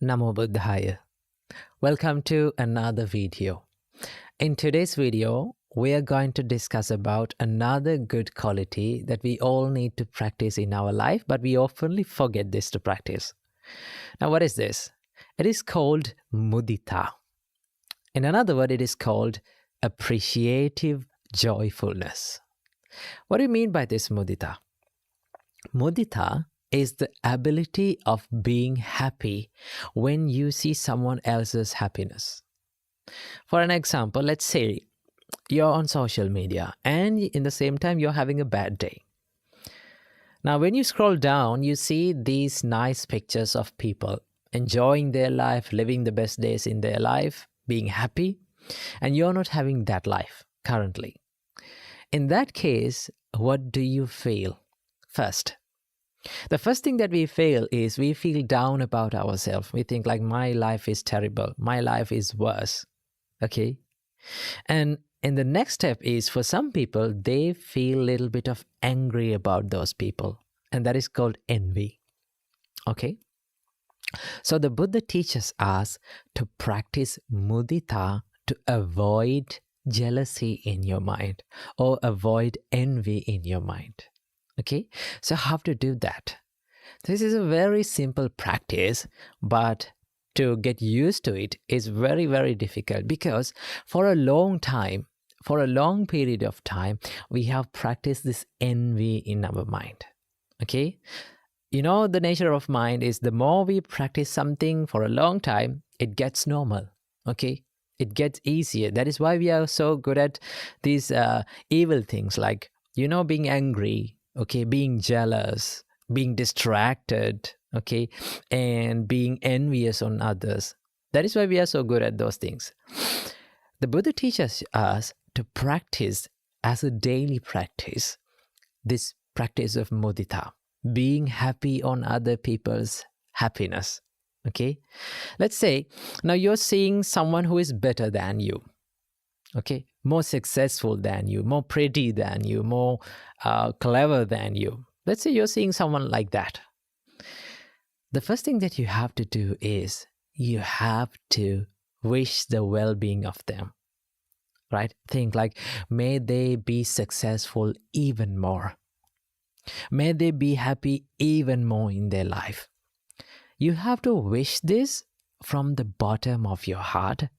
Namo Buddhaya. Welcome to another video. In today's video, we are going to discuss about another good quality that we all need to practice in our life, but we often forget this to practice. Now, what is this? It is called mudita. In another word, it is called appreciative joyfulness. What do you mean by this mudita? Mudita is the ability of being happy when you see someone else's happiness. For an example, let's say you're on social media and in the same time you're having a bad day. Now, when you scroll down, you see these nice pictures of people enjoying their life, living the best days in their life, being happy, and you're not having that life currently. In that case, what do you feel? The first thing that we feel is we feel down about ourselves. We think like, my life is terrible. My life is worse. Okay? And the next step is, for some people, they feel a little bit of angry about those people. And that is called envy. Okay? So the Buddha teaches us to practice mudita to avoid jealousy in your mind or avoid envy in your mind. Okay, so how to do that? This is a very simple practice, but to get used to it is very, very difficult, because for a long time, for a long period of time, we have practiced this envy in our mind. Okay, you know, the nature of mind is the more we practice something for a long time, it gets normal. Okay, it gets easier. That is why we are so good at these evil things like, being angry. Okay, being jealous, being distracted, okay, and being envious on others. That is why we are so good at those things. The Buddha teaches us to practice as a daily practice this practice of mudita, being happy on other people's happiness. Okay, let's say now you're seeing someone who is better than you. Okay, more successful than you, more pretty than you, more clever than you. Let's say you're seeing someone like that. The first thing that you have to do is you have to wish the well-being of them, right? Think like, may they be successful even more. May they be happy even more in their life. You have to wish this from the bottom of your heart.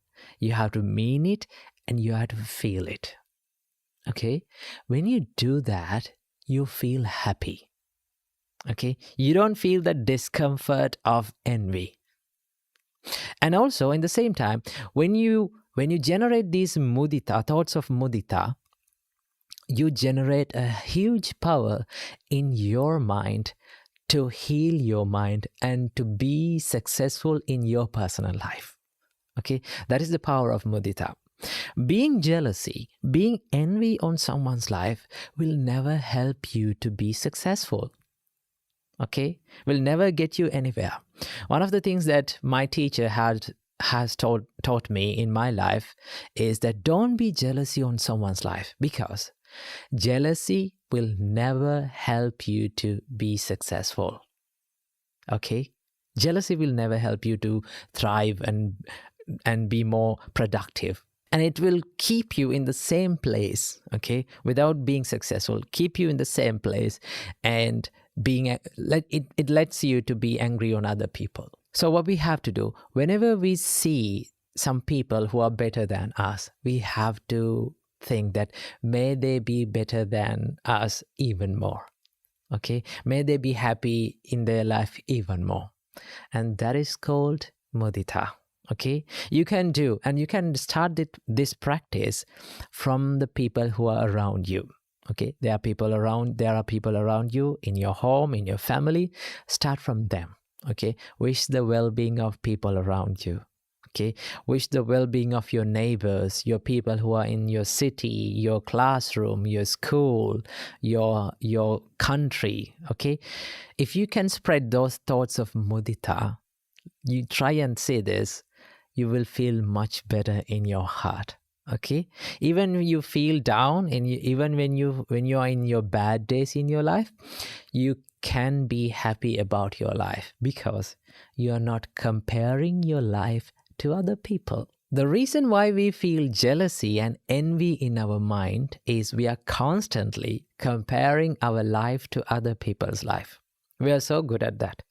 You have to mean it, and you have to feel it. Okay? When you do that, you feel happy. Okay? You don't feel the discomfort of envy. And also, in the same time, when you generate these mudita, thoughts of mudita, you generate a huge power in your mind to heal your mind and to be successful in your personal life. Okay? That is the power of mudita. Being jealousy, being envy on someone's life will never help you to be successful. Okay? Will never get you anywhere. One of the things that my teacher has taught me in my life is that don't be jealousy on someone's life, because jealousy will never help you to be successful. Okay? Jealousy will never help you to thrive and be more productive. And it will keep you in the same place, okay, without being successful, keep you in the same place, and it lets you to be angry on other people. So what we have to do, whenever we see some people who are better than us, we have to think that may they be better than us even more, okay? May they be happy in their life even more. And that is called mudita. Okay, you can do, and you can start this practice from the people who are around you. Okay, there are people around you in your home, in your family. Start from them. Okay, wish the well-being of people around you. Okay, wish the well-being of your neighbors, your people who are in your city, your classroom, your school, your country. Okay, if you can spread those thoughts of mudita, you try and say this, you will feel much better in your heart. Okay, even when you feel down, and even when you are in your bad days in your life, you can be happy about your life because you are not comparing your life to other people. The reason why we feel jealousy and envy in our mind is we are constantly comparing our life to other people's life. We are so good at that.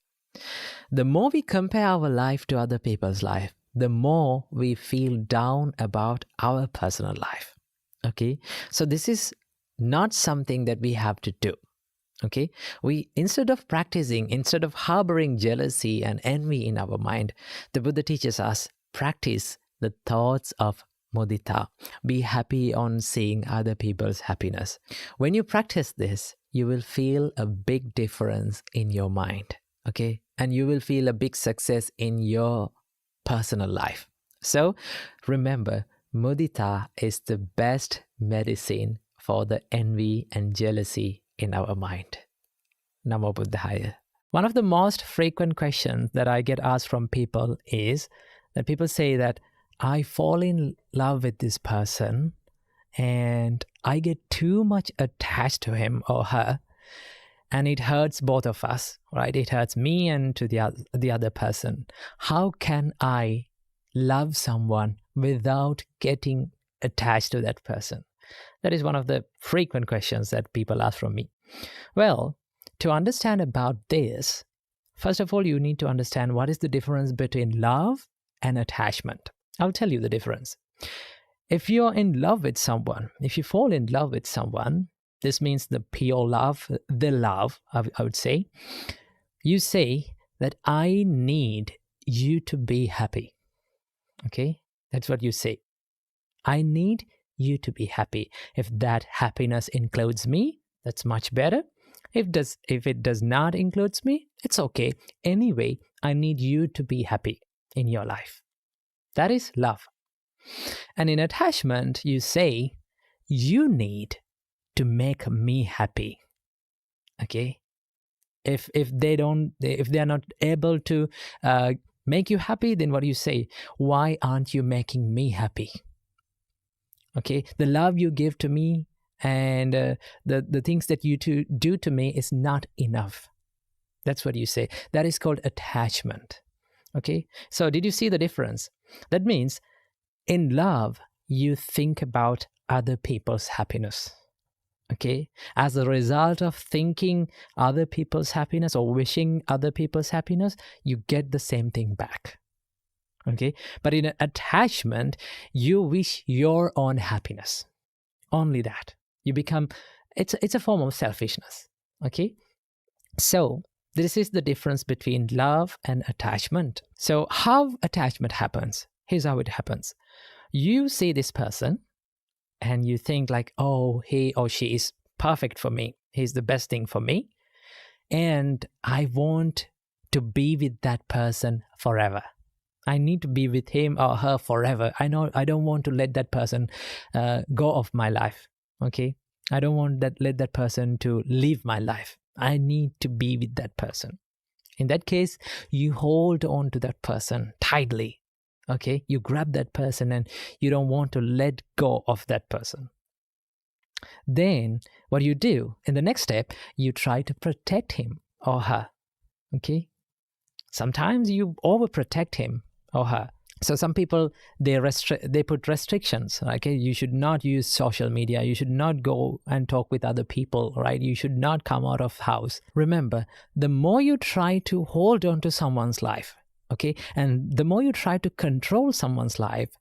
The more we compare our life to other people's life, the more we feel down about our personal life. Okay? So this is not something that we have to do. Okay? Instead of harboring jealousy and envy in our mind, the Buddha teaches us, practice the thoughts of mudita. Be happy on seeing other people's happiness. When you practice this, you will feel a big difference in your mind. Okay? And you will feel a big success in your personal life. So remember, mudita is the best medicine for the envy and jealousy in our mind. Namo Buddhaya. One of the most frequent questions that I get asked from people is that people say that I fall in love with this person and I get too much attached to him or her, and it hurts both of us, right? It hurts me and to the other person. How can I love someone without getting attached to that person? That is one of the frequent questions that people ask from me. Well, to understand about this, first of all, you need to understand what is the difference between love and attachment. I'll tell you the difference. If you're in love with someone, if you fall in love with someone, this means the pure love, the love, I would say. You say that I need you to be happy. Okay? That's what you say. I need you to be happy. If that happiness includes me, that's much better. If it does not include me, it's okay. Anyway, I need you to be happy in your life. That is love. And in attachment, you say, you need to make me happy. Okay? If they are not able to make you happy, then what do you say? Why aren't you making me happy? Okay? The love you give to me and the things that you do to me is not enough. That's what you say. That is called attachment. Okay? So did you see the difference? That means in love, you think about other people's happiness. Okay? As a result of thinking other people's happiness or wishing other people's happiness, you get the same thing back. Okay? But in an attachment, you wish your own happiness. Only that. You become, it's a form of selfishness. Okay? So this is the difference between love and attachment. So how attachment happens? Here's how it happens. You see this person and you think like, oh, he or she is perfect for me. He's the best thing for me. And I want to be with that person forever. I need to be with him or her forever. I don't want to let that person go off my life. Okay? I don't want let that person to leave my life. I need to be with that person. In that case, you hold on to that person tightly. Okay? You grab that person and you don't want to let go of that person. Then what you do in the next step, you try to protect him or her. Okay? Sometimes you overprotect him or her. So some people, they put restrictions. Okay, you should not use social media. You should not go and talk with other people, right? You should not come out of house. Remember, the more you try to hold on to someone's life, okay, and the more you try to control someone's life,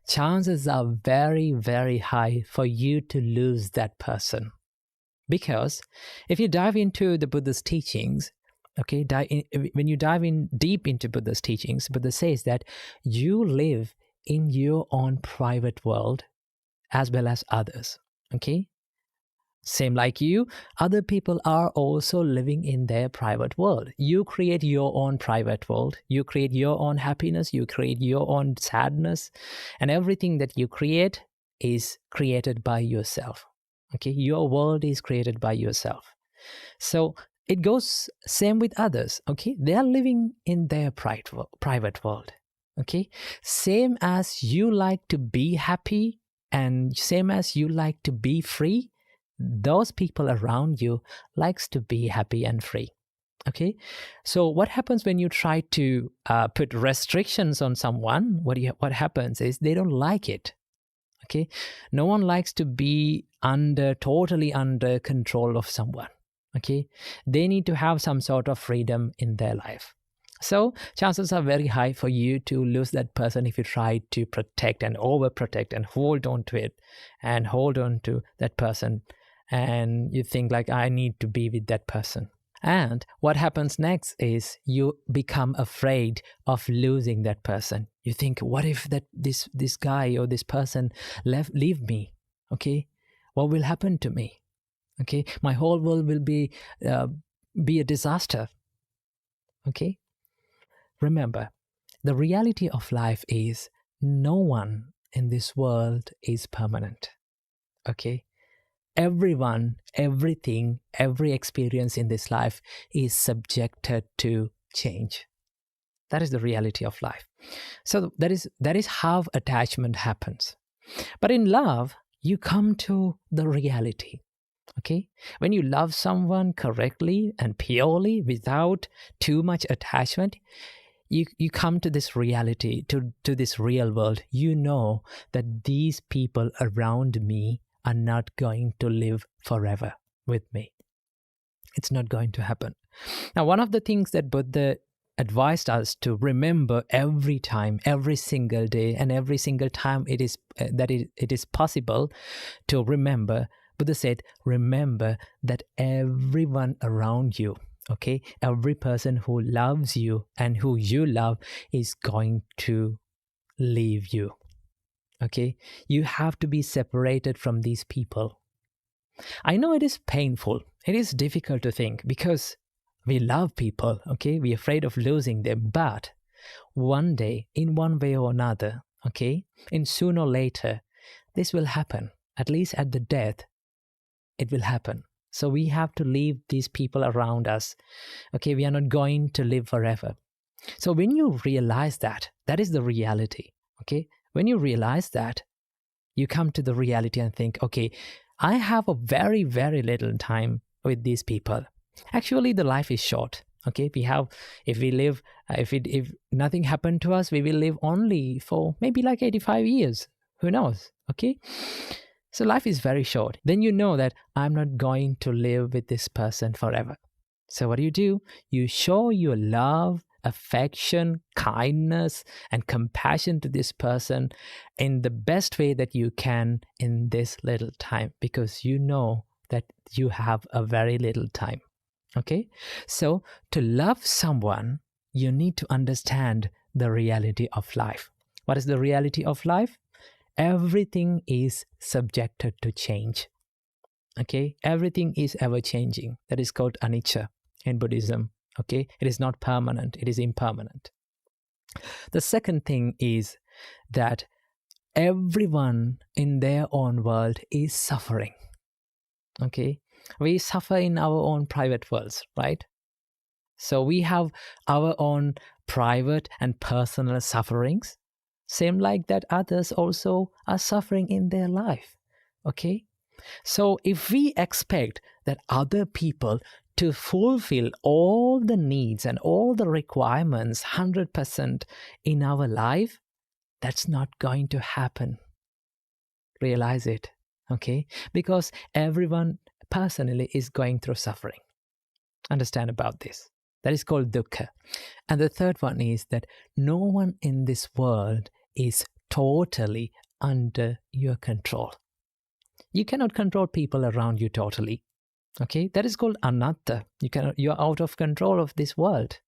chances are very, very high for you to lose that person. Because if you dive into the Buddha's teachings, okay, when you dive in deep into Buddha's teachings, Buddha says that you live in your own private world as well as others. Okay? Same like you, other people are also living in their private world. You create your own private world. You create your own happiness. You create your own sadness. And everything that you create is created by yourself. Okay? Your world is created by yourself. So it goes same with others. Okay? They are living in their private world. Okay? Same as you like to be happy and same as you like to be free, those people around you likes to be happy and free. Okay, so what happens when you try to put restrictions on someone? What happens is they don't like it. Okay, no one likes to be totally under control of someone. Okay, they need to have some sort of freedom in their life. So chances are very high for you to lose that person if you try to protect and overprotect and hold on to it and hold on to that person, and you think like, I need to be with that person. And what happens next is you become afraid of losing that person. You think, what if this guy or this person leave me? Okay, what will happen to me? Okay, my whole world will be a disaster. Okay, remember, the reality of life is no one in this world is permanent. Okay, everyone, everything, every experience in this life is subjected to change. That is the reality of life. So that is how attachment happens. But in love, you come to the reality. Okay, when you love someone correctly and purely without too much attachment, you come to this reality, to this real world. You know that these people around me are not going to live forever with me. It's not going to happen. Now, one of the things that Buddha advised us to remember every time, every single day, and every single time it is possible to remember, Buddha said, remember that everyone around you, okay, every person who loves you and who you love is going to leave you. Okay, you have to be separated from these people. I know it is painful. It is difficult to think because we love people, okay? We're afraid of losing them. But one day, in one way or another, okay, and sooner or later, this will happen. At least at the death, it will happen. So we have to leave these people around us. Okay, we are not going to live forever. So when you realize that, that is the reality. Okay, when you realize that, you come to the reality and think, okay, I have a very, very little time with these people. Actually, the life is short. Okay, if nothing happened to us, we will live only for maybe like 85 years. Who knows? Okay, so life is very short. Then you know that I'm not going to live with this person forever. So what do? You show your love, affection, kindness, and compassion to this person in the best way that you can in this little time, because you know that you have a very little time. Okay, so to love someone, you need to understand the reality of life. What is the reality of life? Everything is subjected to change. Okay, everything is ever changing. That is called anicca in Buddhism. Okay, it is not permanent, it is impermanent. The second thing is that everyone in their own world is suffering. Okay, we suffer in our own private worlds, right? So we have our own private and personal sufferings, same like that others also are suffering in their life. Okay, so if we expect that other people to fulfill all the needs and all the requirements 100% in our life, that's not going to happen. Realize it, okay? Because everyone personally is going through suffering. Understand about this. That is called dukkha. And the third one is that no one in this world is totally under your control. You cannot control people around you totally. Okay, that is called anatta. You're out of control of this world.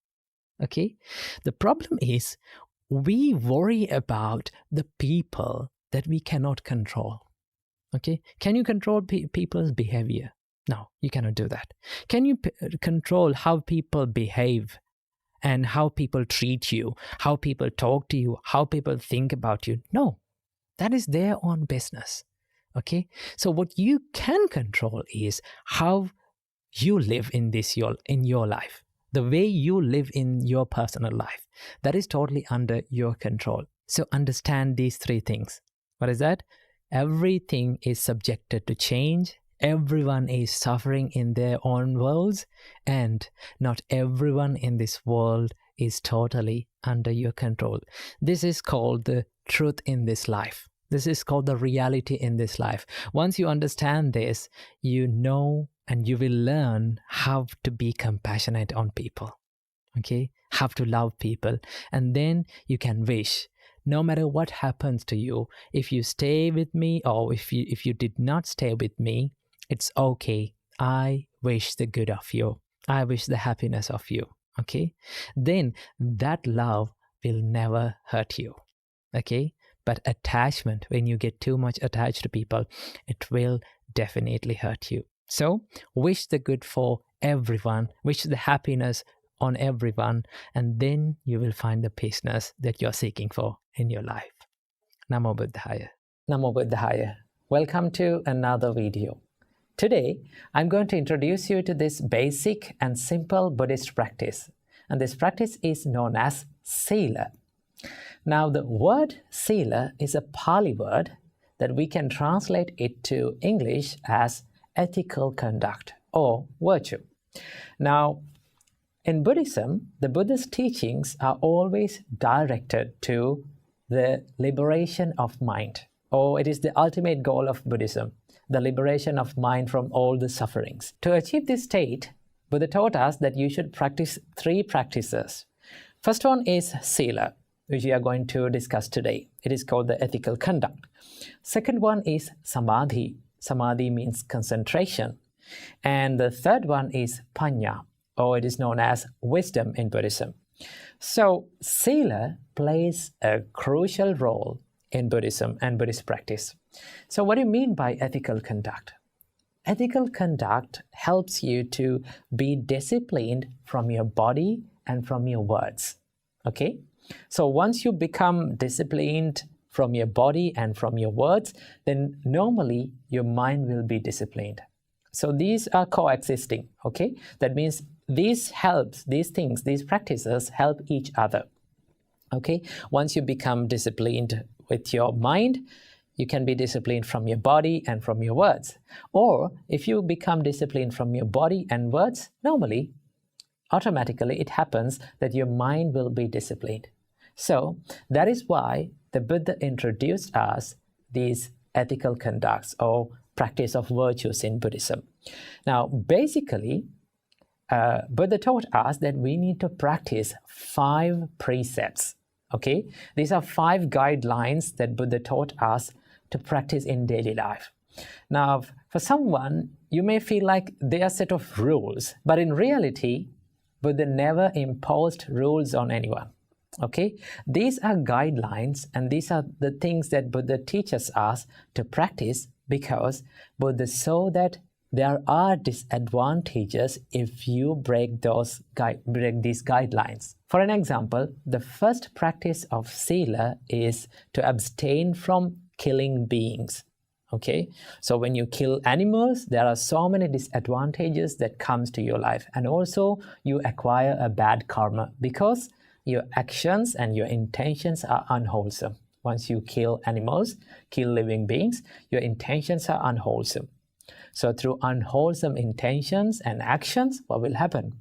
Okay, the problem is we worry about the people that we cannot control. Okay, can you control people's behavior? No, you cannot do that. Can you control how people behave and how people treat you, how people talk to you, how people think about you? No, that is their own business. Okay, so what you can control is how you live in your life, the way you live in your personal life. That is totally under your control. So understand these three things. What is that? Everything is subjected to change. Everyone is suffering in their own worlds, and not everyone in this world is totally under your control. This is called the truth in this life. This is called the reality in this life. Once you understand this, you know and you will learn how to be compassionate on people. Okay? How to love people. And then you can wish, no matter what happens to you, if you stay with me or if you did not stay with me, it's okay. I wish the good of you. I wish the happiness of you. Okay? Then that love will never hurt you. Okay? But attachment, when you get too much attached to people, it will definitely hurt you. So wish the good for everyone, wish the happiness on everyone, and then you will find the peaceness that you're seeking for in your life. Namo Buddhaya. Namo Buddhaya. Welcome to another video. Today, I'm going to introduce you to this basic and simple Buddhist practice. And this practice is known as Sila. Now, the word Sila is a Pali word that we can translate it to English as ethical conduct or virtue. Now, in Buddhism, the Buddhist teachings are always directed to the liberation of mind, or it is the ultimate goal of Buddhism, the liberation of mind from all the sufferings. To achieve this state, Buddha taught us that you should practice 3 practices. First one is Sila, which we are going to discuss today. It is called the ethical conduct. Second one is Samadhi. Samadhi means concentration. And the third one is Panya, or it is known as wisdom in Buddhism. So Sila plays a crucial role in Buddhism and Buddhist practice. So what do you mean by ethical conduct? Ethical conduct helps you to be disciplined from your body and from your words. Okay? So once you become disciplined from your body and from your words, then normally your mind will be disciplined. So these are coexisting, okay? That means these practices help each other, okay? Once you become disciplined with your mind, you can be disciplined from your body and from your words. Or if you become disciplined from your body and words, normally, automatically it happens that your mind will be disciplined. So that is why the Buddha introduced us these ethical conducts or practice of virtues in Buddhism. Now, basically, Buddha taught us that we need to practice 5 precepts. Okay, these are 5 guidelines that Buddha taught us to practice in daily life. Now, for someone, you may feel like they are a set of rules, but in reality, Buddha never imposed rules on anyone. Okay, these are guidelines, and these are the things that Buddha teaches us to practice because Buddha saw that there are disadvantages if you break these guidelines. For an example, the first practice of Sila is to abstain from killing beings. Okay, so when you kill animals, there are so many disadvantages that comes to your life, and also you acquire a bad karma because your actions and your intentions are unwholesome. Once you kill animals, kill living beings, your intentions are unwholesome. So through unwholesome intentions and actions, what will happen?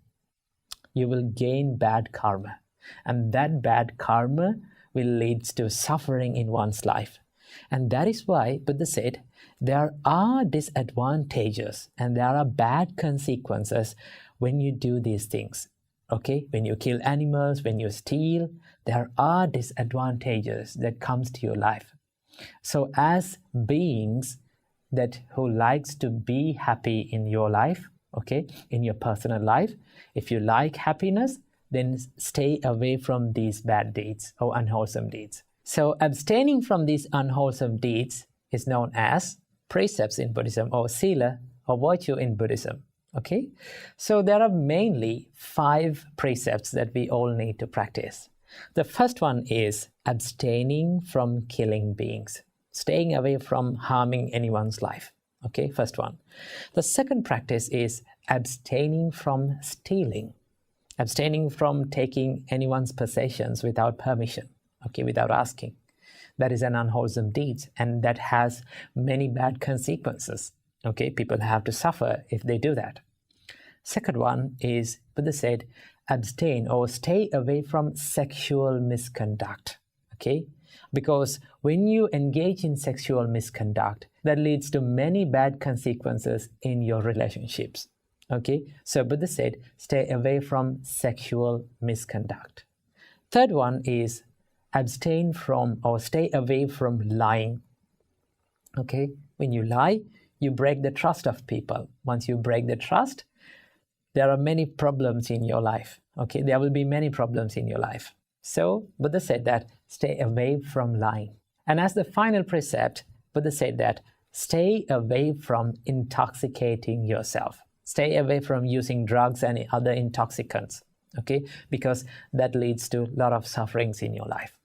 You will gain bad karma. And that bad karma will lead to suffering in one's life. And that is why Buddha said, there are disadvantages and there are bad consequences when you do these things. Okay, when you kill animals, when you steal, there are disadvantages that comes to your life. So as beings who likes to be happy in your life, okay, in your personal life, if you like happiness, then stay away from these bad deeds or unwholesome deeds. So abstaining from these unwholesome deeds is known as precepts in Buddhism, or Sila, or virtue in Buddhism. Okay, so there are mainly 5 precepts that we all need to practice. The first one is abstaining from killing beings, staying away from harming anyone's life. Okay, first one. The second practice is abstaining from stealing, abstaining from taking anyone's possessions without permission, okay, without asking. That is an unwholesome deed, and that has many bad consequences. Okay, people have to suffer if they do that. Second one is, Buddha said, abstain or stay away from sexual misconduct. Okay, because when you engage in sexual misconduct, that leads to many bad consequences in your relationships. Okay, so Buddha said, stay away from sexual misconduct. Third one is abstain from or stay away from lying. Okay, when you lie, you break the trust of people. Once you break the trust, there are many problems in your life. Okay, there will be many problems in your life. So Buddha said that stay away from lying. And as the final precept, Buddha said that stay away from intoxicating yourself. Stay away from using drugs and other intoxicants. Okay, because that leads to a lot of sufferings in your life.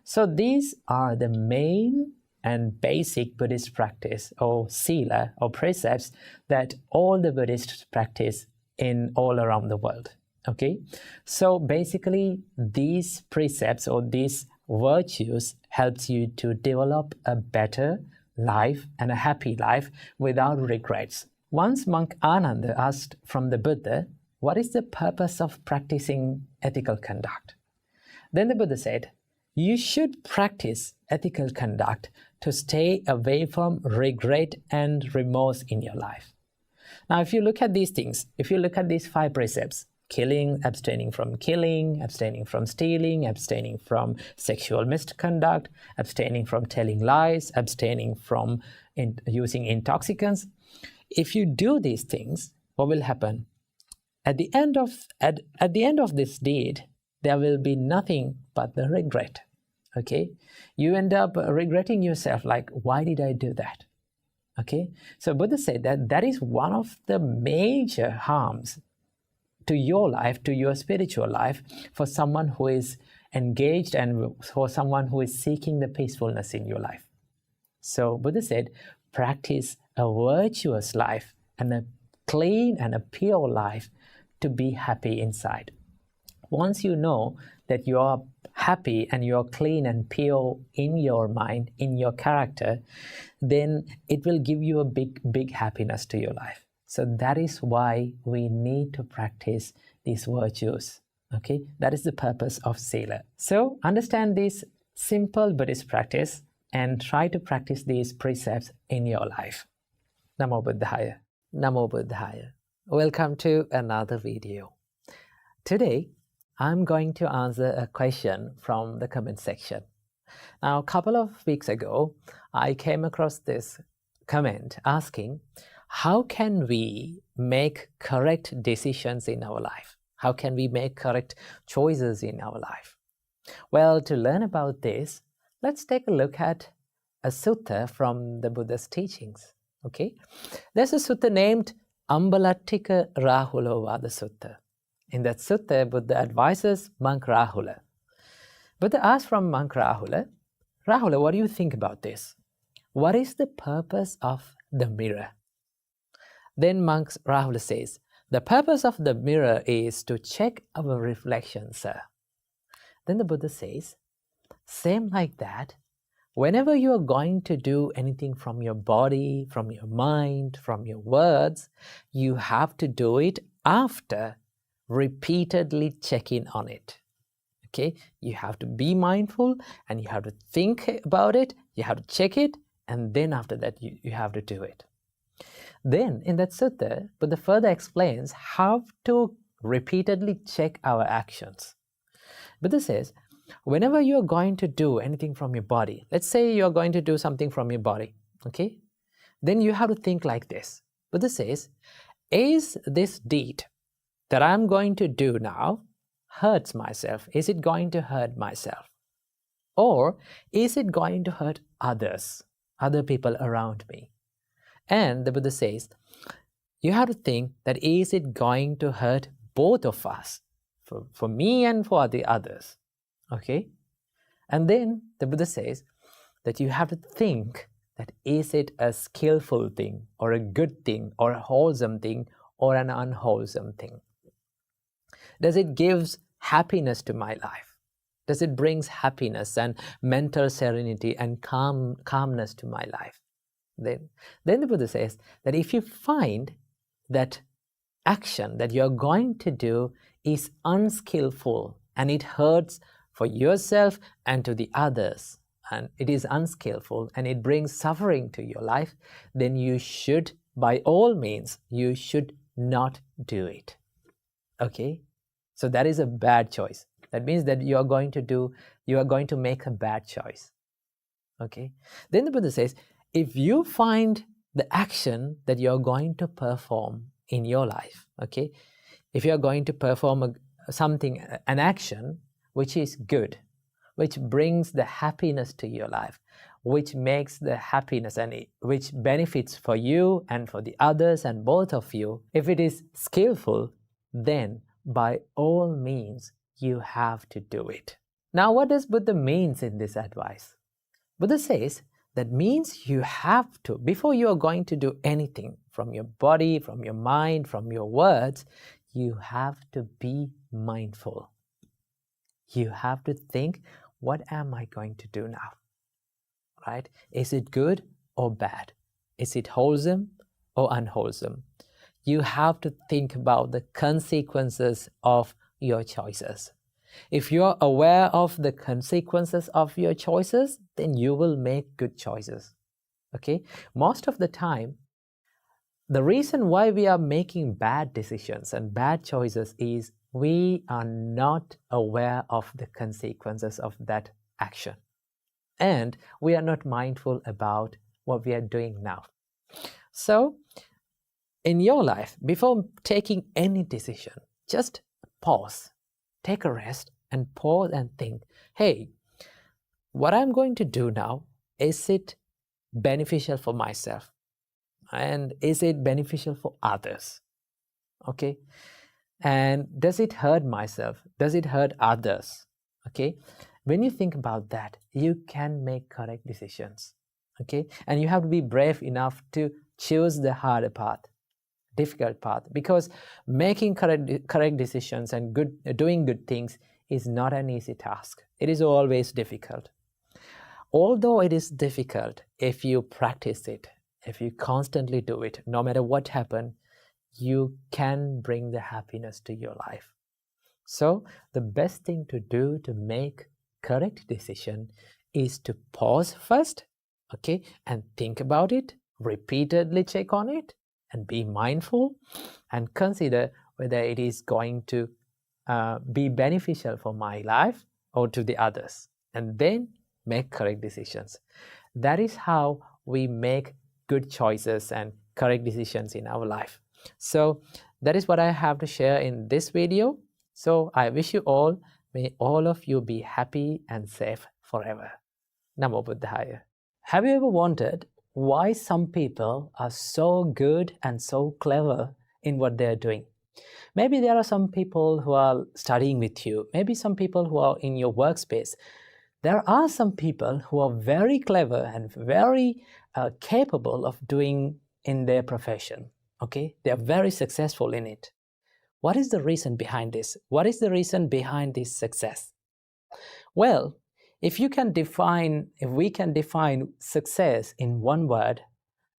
So these are the main and basic Buddhist practice or sila or precepts that all the Buddhists practice in all around the world. Okay, so basically these precepts or these virtues helps you to develop a better life and a happy life without regrets. Once monk Ananda asked from the Buddha, what is the purpose of practicing ethical conduct? Then the Buddha said, you should practice ethical conduct to stay away from regret and remorse in your life. Now, if you look at these things, if you look at these 5 precepts, killing, abstaining from stealing, abstaining from sexual misconduct, abstaining from telling lies, abstaining from using intoxicants, if you do these things, what will happen? At the end of this deed, there will be nothing but the regret. Okay, you end up regretting yourself, like, why did I do that? Okay, so Buddha said that that is one of the major harms to your life, to your spiritual life, for someone who is engaged and for someone who is seeking the peacefulness in your life. So Buddha said, practice a virtuous life and a clean and a pure life to be happy inside. Once you know that you are happy and you are clean and pure in your mind, in your character, then it will give you a big happiness to your life. So that is why we need to practice these virtues. Okay, that is the purpose of sila. So understand this simple Buddhist practice and try to practice these precepts in your life. Namo Buddhaya. Namo Buddhaya. Welcome to another video. Today, I'm going to answer a question from the comment section. Now, a couple of weeks ago, I came across this comment asking, how can we make correct decisions in our life? How can we make correct choices in our life? Well, to learn about this, let's take a look at a sutta from the Buddha's teachings. Okay, there's a sutta named Ambalattika Rahulovada Sutta. In that sutta, Buddha advises monk Rahula. Buddha asks from monk Rahula, Rahula, what do you think about this? What is the purpose of the mirror? Then monk Rahula says, the purpose of the mirror is to check our reflection, sir. Then the Buddha says, same like that, whenever you are going to do anything from your body, from your mind, from your words, you have to do it after repeatedly checking on it. Okay, you have to be mindful and you have to think about it, you have to check it, and then after that you have to do it. Then in that sutta, Buddha further explains how to repeatedly check our actions. Buddha says, whenever you're going to do anything from your body, let's say you're going to do something from your body, okay, then you have to think like this. Buddha says, is this deed that I'm going to do now hurts myself? Is it going to hurt myself? Or is it going to hurt others, other people around me? And the Buddha says, you have to think that is it going to hurt both of us, for me and for the others? Okay? And then the Buddha says that you have to think that is it a skillful thing or a good thing or a wholesome thing or an unwholesome thing? Does it give happiness to my life? Does it bring happiness and mental serenity and calmness to my life? Then the Buddha says that if you find that action that you're going to do is unskillful and it hurts for yourself and to the others, and it is unskillful and it brings suffering to your life, then you should, by all means, you should not do it. Okay? So that is a bad choice. That means that you are going to make a bad choice. Okay? Then the Buddha says, if you find the action that you're going to perform in your life, okay, if you're going to perform an action which is good, which brings the happiness to your life, which makes the happiness and which benefits for you and for the others and both of you, if it is skillful, then by all means you have to do it. Now, what does Buddha means in this advice? Buddha says that means you have to, before you are going to do anything from your body, from your mind, from your words, you have to be mindful. You have to think, what am I going to do now? Right? Is it good or bad? Is it wholesome or unwholesome? You have to think about the consequences of your choices. If you are aware of the consequences of your choices, then you will make good choices. Okay? Most of the time, the reason why we are making bad decisions and bad choices is we are not aware of the consequences of that action. And we are not mindful about what we are doing now. So, in your life, before taking any decision, just pause, take a rest, and pause and think, hey, what I'm going to do now, is it beneficial for myself? And is it beneficial for others? Okay? And does it hurt myself? Does it hurt others? Okay? When you think about that, you can make correct decisions. Okay? And you have to be brave enough to choose the harder path, difficult path, because making correct decisions and doing good things is not an easy task. It is always difficult. Although it is difficult, if you practice it, if you constantly do it, no matter what happens, you can bring the happiness to your life. So the best thing to do to make correct decision is to pause first, okay, and think about it, repeatedly check on it, and be mindful and consider whether it is going to be beneficial for my life or to the others, and then make correct decisions. That is how we make good choices and correct decisions in our life. So that is what I have to share in this video. So I wish you all, may all of you be happy and safe forever. Namo Buddhaya. Have you ever wondered why some people are so good and so clever in what they are doing? Maybe there are some people who are studying with you, maybe some people who are in your workspace. There are some people who are very clever and very capable of doing in their profession. Okay, they are very successful in it. What is the reason behind this? What is the reason behind this success? Well, if we can define success in one word,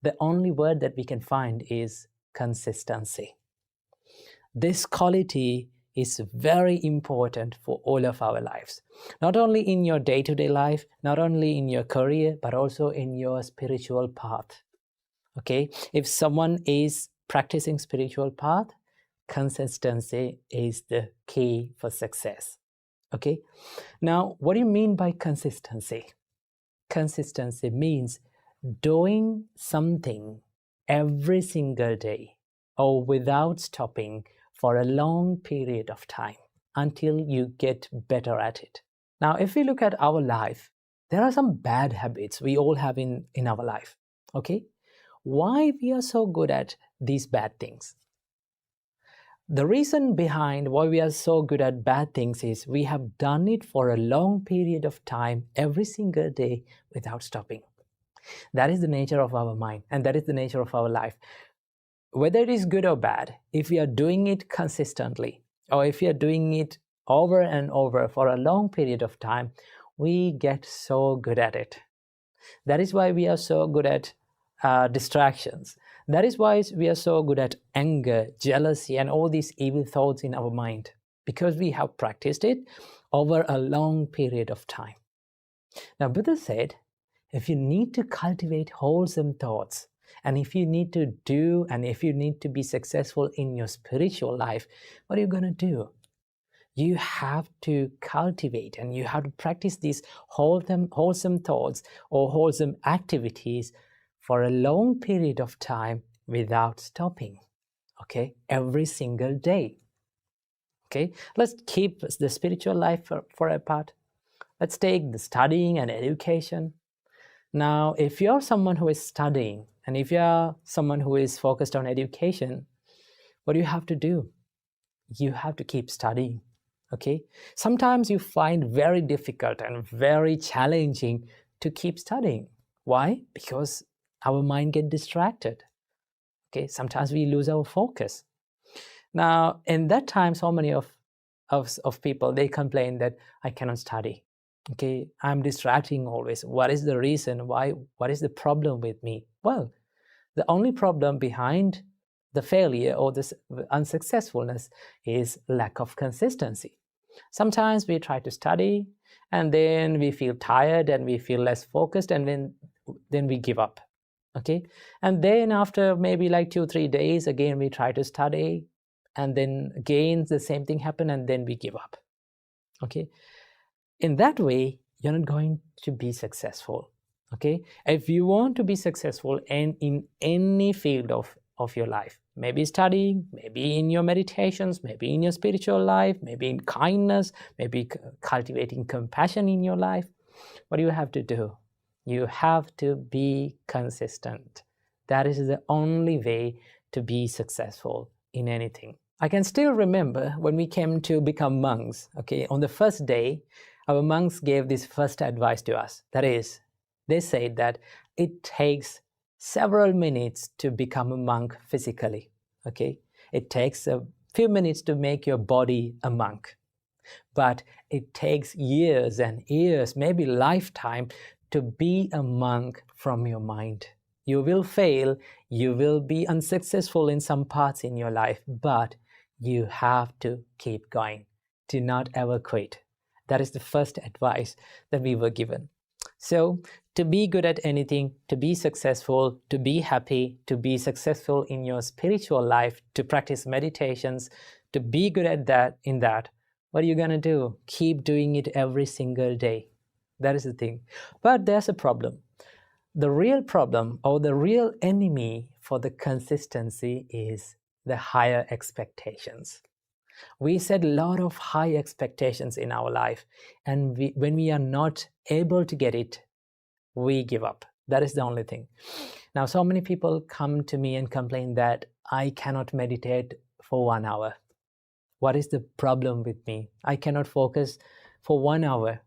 the only word that we can find is consistency. This quality is very important for all of our lives. Not only in your day-to-day life, not only in your career, but also in your spiritual path. Okay, if someone is practicing spiritual path, consistency is the key for success. Okay, now what do you mean by consistency? Consistency means doing something every single day or without stopping for a long period of time until you get better at it. Now, if we look at our life, there are some bad habits we all have in our life. Okay, why we are so good at these bad things? The reason behind why we are so good at bad things is we have done it for a long period of time every single day without stopping. That is the nature of our mind, and that is the nature of our life. Whether it is good or bad, if we are doing it consistently, or if we are doing it over and over for a long period of time, we get so good at it. That is why we are so good at distractions. That is why we are so good at anger, jealousy, and all these evil thoughts in our mind, because we have practiced it over a long period of time. Now, Buddha said, if you need to cultivate wholesome thoughts, and if you need to do, and if you need to be successful in your spiritual life, what are you going to do? You have to cultivate and you have to practice these wholesome thoughts or wholesome activities for a long period of time without stopping, okay? Every single day, okay? Let's keep the spiritual life for a part. Let's take the studying and education. Now, if you're someone who is studying and if you're someone who is focused on education, what do you have to do? You have to keep studying, okay? Sometimes you find very difficult and very challenging to keep studying. Why? Because our mind gets distracted, okay? Sometimes we lose our focus. Now, in that time, so many of people, they complain that I cannot study. Okay, I'm distracting always. What is the reason? Why? What is the problem with me? Well, the only problem behind the failure or the unsuccessfulness is lack of consistency. Sometimes we try to study and then we feel tired and we feel less focused and then we give up. Okay, and then after maybe like 2-3 days, again we try to study and then again the same thing happen and then we give up. Okay, in that way, you're not going to be successful, okay? If you want to be successful in any field of your life, maybe studying, maybe in your meditations, maybe in your spiritual life, maybe in kindness, maybe cultivating compassion in your life, what do you have to do? You have to be consistent. That is the only way to be successful in anything. I can still remember when we came to become monks, okay, on the first day, our monks gave this first advice to us. That is, they said that it takes several minutes to become a monk physically, okay? It takes a few minutes to make your body a monk, but it takes years and years, maybe lifetime, to be a monk from your mind. You will fail, you will be unsuccessful in some parts in your life, but you have to keep going. Do not ever quit. That is the first advice that we were given. So, to be good at anything, to be successful, to be happy, to be successful in your spiritual life, to practice meditations, to be good at that, what are you going to do? Keep doing it every single day. That is the thing. But there's a problem. The real problem or the real enemy for the consistency is the higher expectations. We set a lot of high expectations in our life, and when we are not able to get it, we give up. That is the only thing. Now, so many people come to me and complain that I cannot meditate for 1 hour. What is the problem with me? I cannot focus for 1 hour.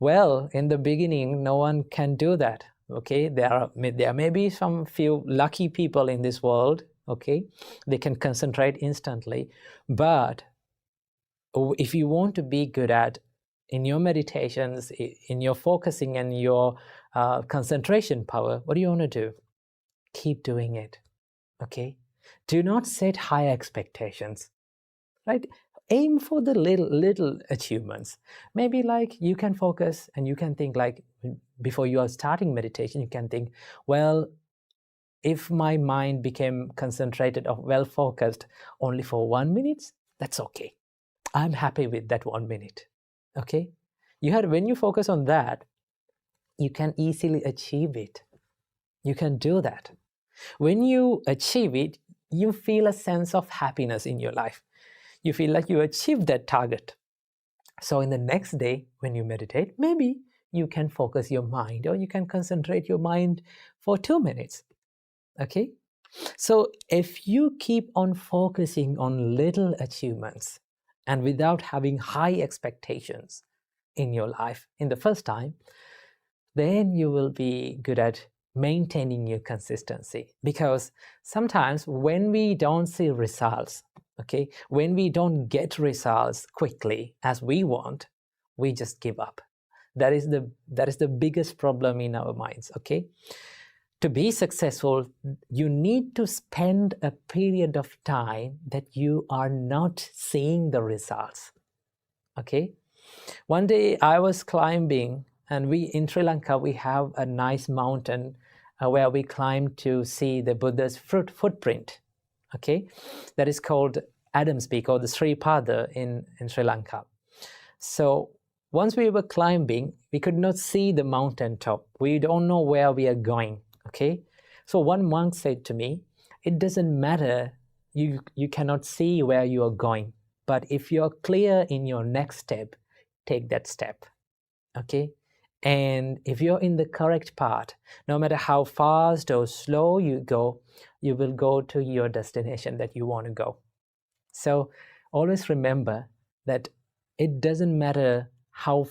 Well, in the beginning, no one can do that. Okay, there may be some few lucky people in this world. Okay, they can concentrate instantly, but if you want to be good at in your meditations, in your focusing and your concentration power, what do you want to do? Keep doing it. Okay, do not set high expectations, right? Aim for the little achievements. Maybe like you can focus and you can think like before you are starting meditation, you can think, well, if my mind became concentrated or well focused only for 1 minute, that's okay. I'm happy with that 1 minute. Okay, when you focus on that, you can easily achieve it. You can do that. When you achieve it, you feel a sense of happiness in your life. You feel like you achieved that target. So in the next day, when you meditate, maybe you can focus your mind or you can concentrate your mind for 2 minutes. Okay? So if you keep on focusing on little achievements and without having high expectations in your life in the first time, then you will be good at maintaining your consistency. Because sometimes when we don't see results, okay, when we don't get results quickly as we want, we just give up. That is the biggest problem in our minds. Okay, To be successful, you need to spend a period of time that you are not seeing the results. Okay? One day I was climbing, and in Sri Lanka, we have a nice mountain where we climb to see the Buddha's footprint. Okay? That is called Adam's Peak, or the Threefold in Sri Lanka. So once we were climbing, we could not see the mountain top. We don't know where we are going. Okay, so one monk said to me, it doesn't matter, you cannot see where you are going, but if you're clear in your next step, take that step. Okay, and if you're in the correct path, no matter how fast or slow you go, you will go to your destination that you want to go. So always remember that it doesn't matter how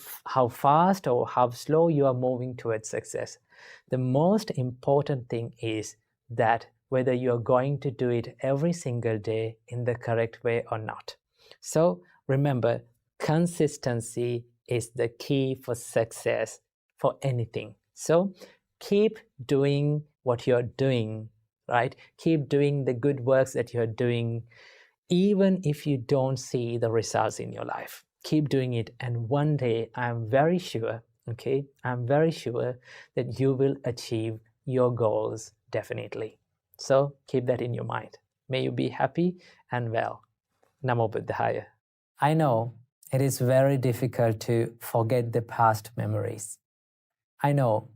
fast or how slow you are moving towards success. The most important thing is that whether you are going to do it every single day in the correct way or not. So remember, consistency is the key for success for anything. So keep doing what you're doing, right? Keep doing the good works that you're doing, even if you don't see the results in your life. Keep doing it, and one day I'm very sure, okay, I'm very sure that you will achieve your goals definitely. So keep that in your mind. May you be happy and well. Namo Buddhaya. I know it is very difficult to forget the past memories. I know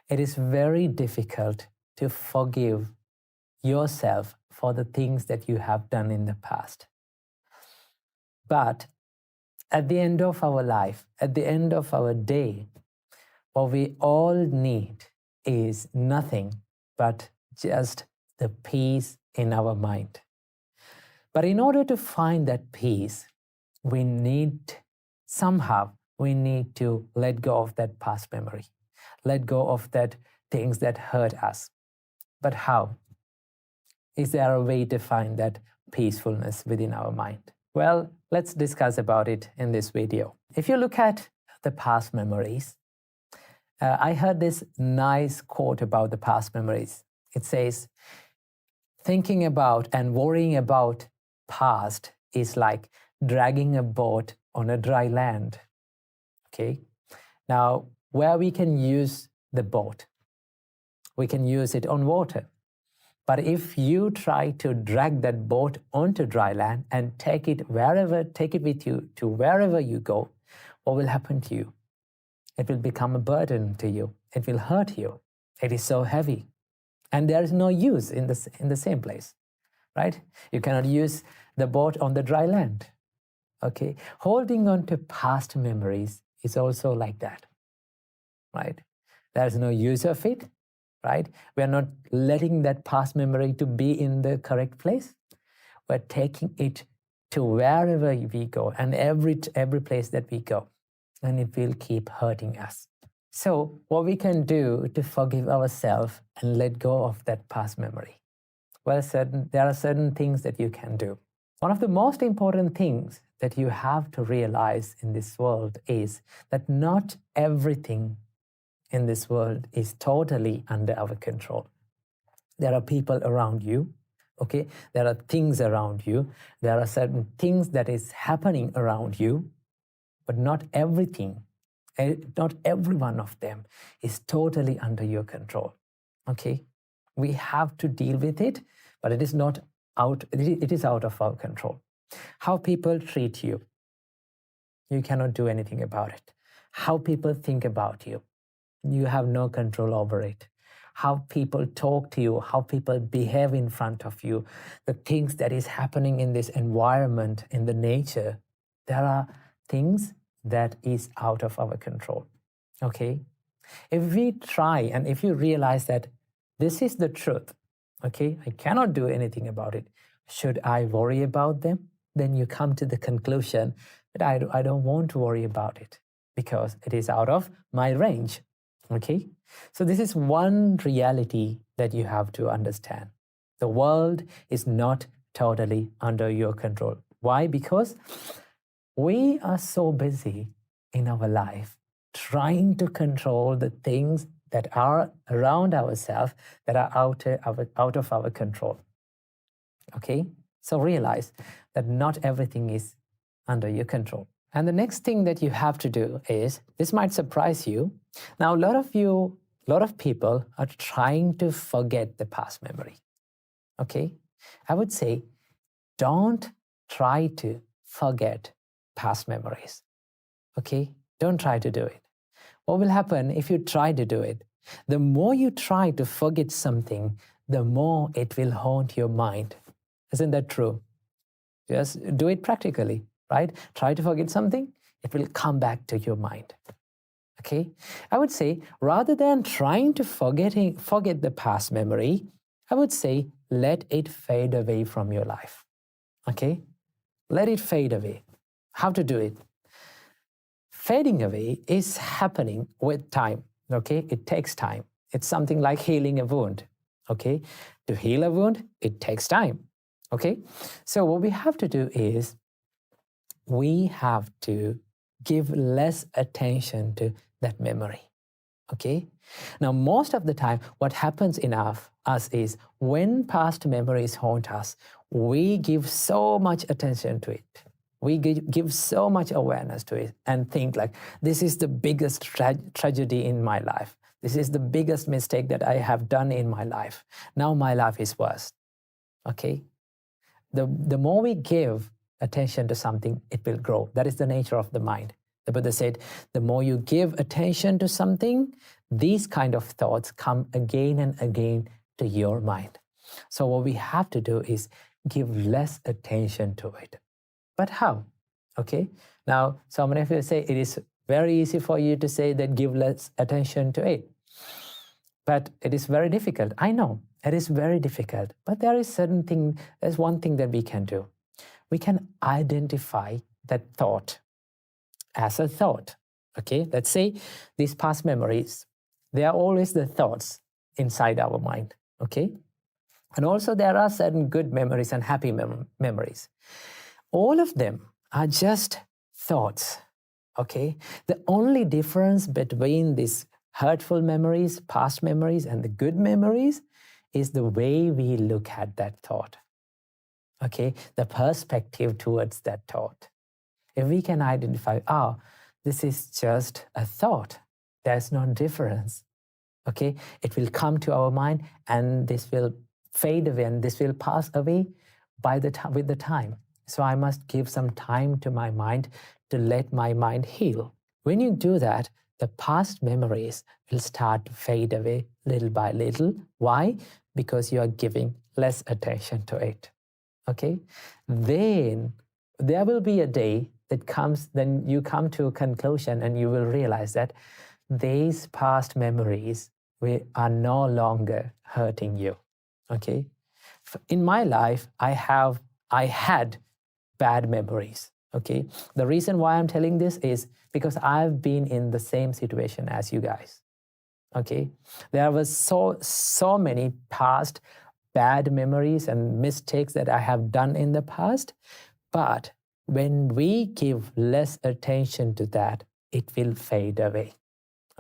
it is very difficult to forgive yourself for the things that you have done in the past. But at the end of our life, at the end of our day, what we all need is nothing but just the peace in our mind. But in order to find that peace, we need to let go of that past memory, let go of that things that hurt us. But how? Is there a way to find that peacefulness within our mind? Well, let's discuss about it in this video. If you look at the past memories, I heard this nice quote about the past memories. It says, thinking about and worrying about past is like dragging a boat on a dry land. Okay? Now, where we can use the boat, we can use it on water. But if you try to drag that boat onto dry land and take it with you to wherever you go, what will happen to you? It will become a burden to you. It will hurt you. It is so heavy. And there is no use in the same place, right? You cannot use the boat on the dry land. Okay? Holding on to past memories is also like that, right? There's no use of it. Right? We're not letting that past memory to be in the correct place. We're taking it to wherever we go and every place that we go, and it will keep hurting us. So what we can do to forgive ourselves and let go of that past memory? Well, there are certain things that you can do. One of the most important things that you have to realize in this world is that not everything in this world is totally under our control. There are people around you, okay? There are things around you. There are certain things that is happening around you, but not everything, not every one of them is totally under your control, okay? We have to deal with it, but it is out of our control. How people treat you, you cannot do anything about it. How people think about you, you have no control over it. How people talk to you, how people behave in front of you, the things that is happening in this environment, in the nature, there are things that is out of our control, okay? If we try and if you realize that this is the truth, okay, I cannot do anything about it, should I worry about them? Then you come to the conclusion that I don't want to worry about it because it is out of my range. Okay, so this is one reality that you have to understand. The world is not totally under your control. Why? Because we are so busy in our life trying to control the things that are around ourselves that are out of our control. Okay? So realize that not everything is under your control. And the next thing that you have to do is, this might surprise you. Now, a lot of people are trying to forget the past memory. Okay? I would say, don't try to forget past memories. Okay? Don't try to do it. What will happen if you try to do it? The more you try to forget something, the more it will haunt your mind. Isn't that true? Just do it practically, right? Try to forget something, it will come back to your mind. Okay? I would say, rather than trying to forget the past memory, I would say, let it fade away from your life. Okay? Let it fade away. How to do it? Fading away is happening with time. Okay? It takes time. It's something like healing a wound. Okay? To heal a wound, it takes time. Okay? So what we have to do is, we have to give less attention to that memory. Okay? Now, most of the time, what happens in us is, when past memories haunt us, we give so much attention to it. We give so much awareness to it and think like, this is the biggest tragedy in my life. This is the biggest mistake that I have done in my life. Now my life is worse. Okay? The more we give attention to something, it will grow. That is the nature of the mind. The Buddha said, the more you give attention to something, these kind of thoughts come again and again to your mind. So what we have to do is give less attention to it. But how? Okay. Now, so many of you say it is very easy for you to say that give less attention to it. But it is very difficult. I know it is very difficult. But there's one thing that we can do. We can identify that thought as a thought. Okay, let's say these past memories, they are always the thoughts inside our mind. Okay, and also there are certain good memories and happy memories. All of them are just thoughts. Okay, the only difference between these hurtful memories, past memories, and the good memories is the way we look at that thought. Okay, the perspective towards that thought. If we can identify, this is just a thought, there's no difference. Okay, it will come to our mind and this will fade away and this will pass away with the time. So I must give some time to my mind to let my mind heal. When you do that, the past memories will start to fade away little by little. Why? Because you are giving less attention to it. Okay? Then there will be a day that comes, then you come to a conclusion and you will realize that these past memories are no longer hurting you. Okay? In my life, I had bad memories. Okay? The reason why I'm telling this is because I've been in the same situation as you guys. Okay? There was so many past bad memories and mistakes that I have done in the past, but when we give less attention to that, it will fade away.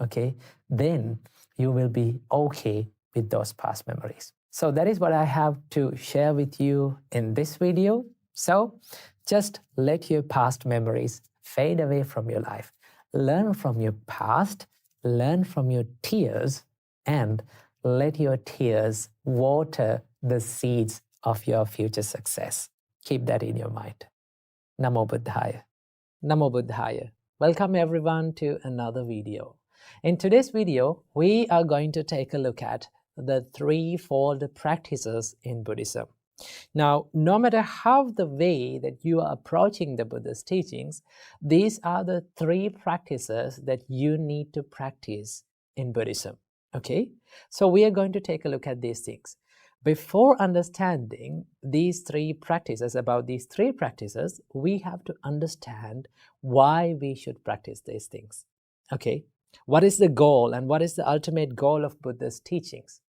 Okay? Then you will be okay with those past memories. So that is what I have to share with you in this video. So just let your past memories fade away from your life. Learn from your past, learn from your tears, and let your tears water the seeds of your future success. Keep that in your mind. Namo Buddhaya. Namo Buddhaya. Welcome everyone to another video. In today's video, we are going to take a look at the threefold practices in Buddhism. Now, no matter how the way that you are approaching the Buddha's teachings, these are the three practices that you need to practice in Buddhism. Okay? So we are going to take a look at these things. Before understanding these three practices, we have to understand why we should practice these things. Okay? What is the goal and what is the ultimate goal of Buddha's teachings?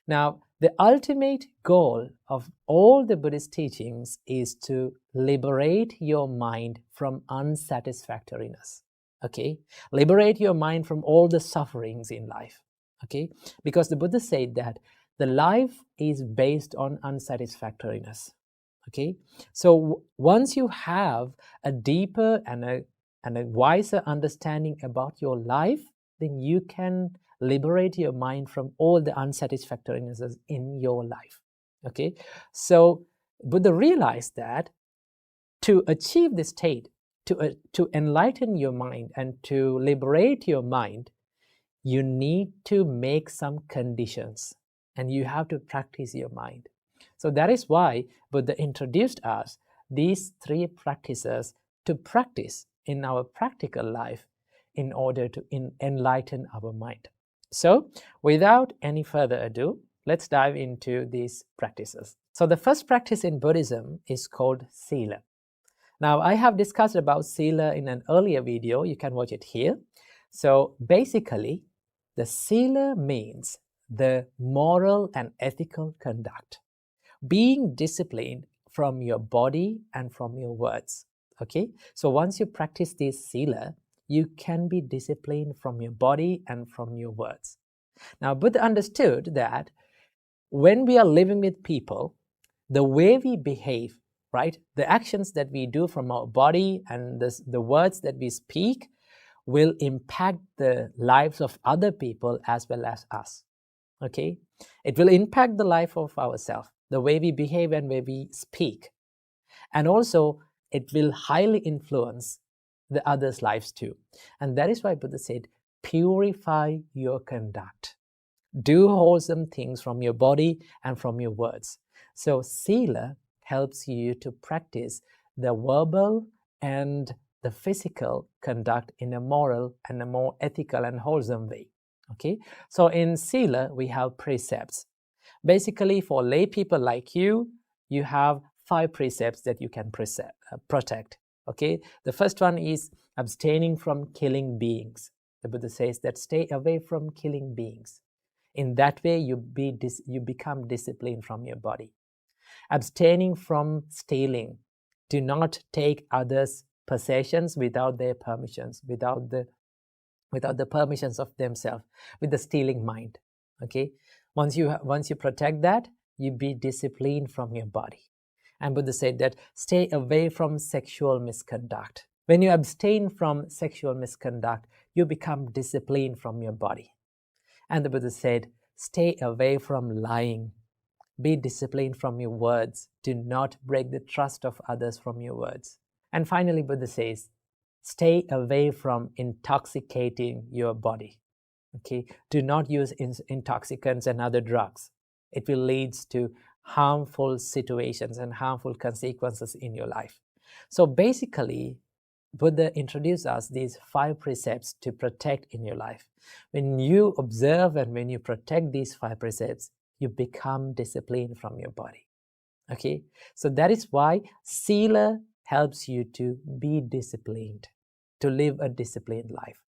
Now, the ultimate goal of all the Buddhist teachings is to liberate your mind from unsatisfactoriness. Okay? Liberate your mind from all the sufferings in life. Okay, because the Buddha said that the life is based on unsatisfactoriness. Okay, so once you have a deeper and a wiser understanding about your life, then you can liberate your mind from all the unsatisfactorinesses in your life. Okay, so Buddha realized that to achieve this state, to enlighten your mind and to liberate your mind, you need to make some conditions and you have to practice your mind. So that is why Buddha introduced us these 3 practices to practice in our practical life in order to enlighten our mind. So without any further ado, let's dive into these practices. So the first practice in Buddhism is called Sila. Now, I have discussed about Sila in an earlier video. You can watch it here. So basically, the Sila means the moral and ethical conduct, being disciplined from your body and from your words. Okay, so once you practice this Sila, you can be disciplined from your body and from your words. Now, Buddha understood that when we are living with people, the way we behave, right, the actions that we do from our body and the words that we speak will impact the lives of other people as well as us. Okay, it will impact the life of ourselves, the way we behave and way we speak, and also it will highly influence the others' lives too. And that is why Buddha said, purify your conduct. Do wholesome things from your body and from your words. So Sila helps you to practice the verbal and the physical conduct in a moral and a more ethical and wholesome way. Okay, so in Sila we have precepts. Basically, for lay people like you, you have 5 precepts that you can protect. Okay, the first one is abstaining from killing beings. The Buddha says that stay away from killing beings. In that way, you become disciplined from your body. Abstaining from stealing. Do not take others' possessions without their permissions, without the permissions of themselves, with the stealing mind. Okay, once you protect that, you be disciplined from your body. And Buddha said that stay away from sexual misconduct. When you abstain from sexual misconduct, you become disciplined from your body. And the Buddha said, stay away from lying. Be disciplined from your words. Do not break the trust of others from your words. And finally, Buddha says, stay away from intoxicating your body. Okay, do not use intoxicants and other drugs. It will lead to harmful situations and harmful consequences in your life. So basically, Buddha introduced us these 5 precepts to protect in your life. When you observe and when you protect these 5 precepts, you become disciplined from your body. Okay, so that is why Sila helps you to be disciplined, to live a disciplined life.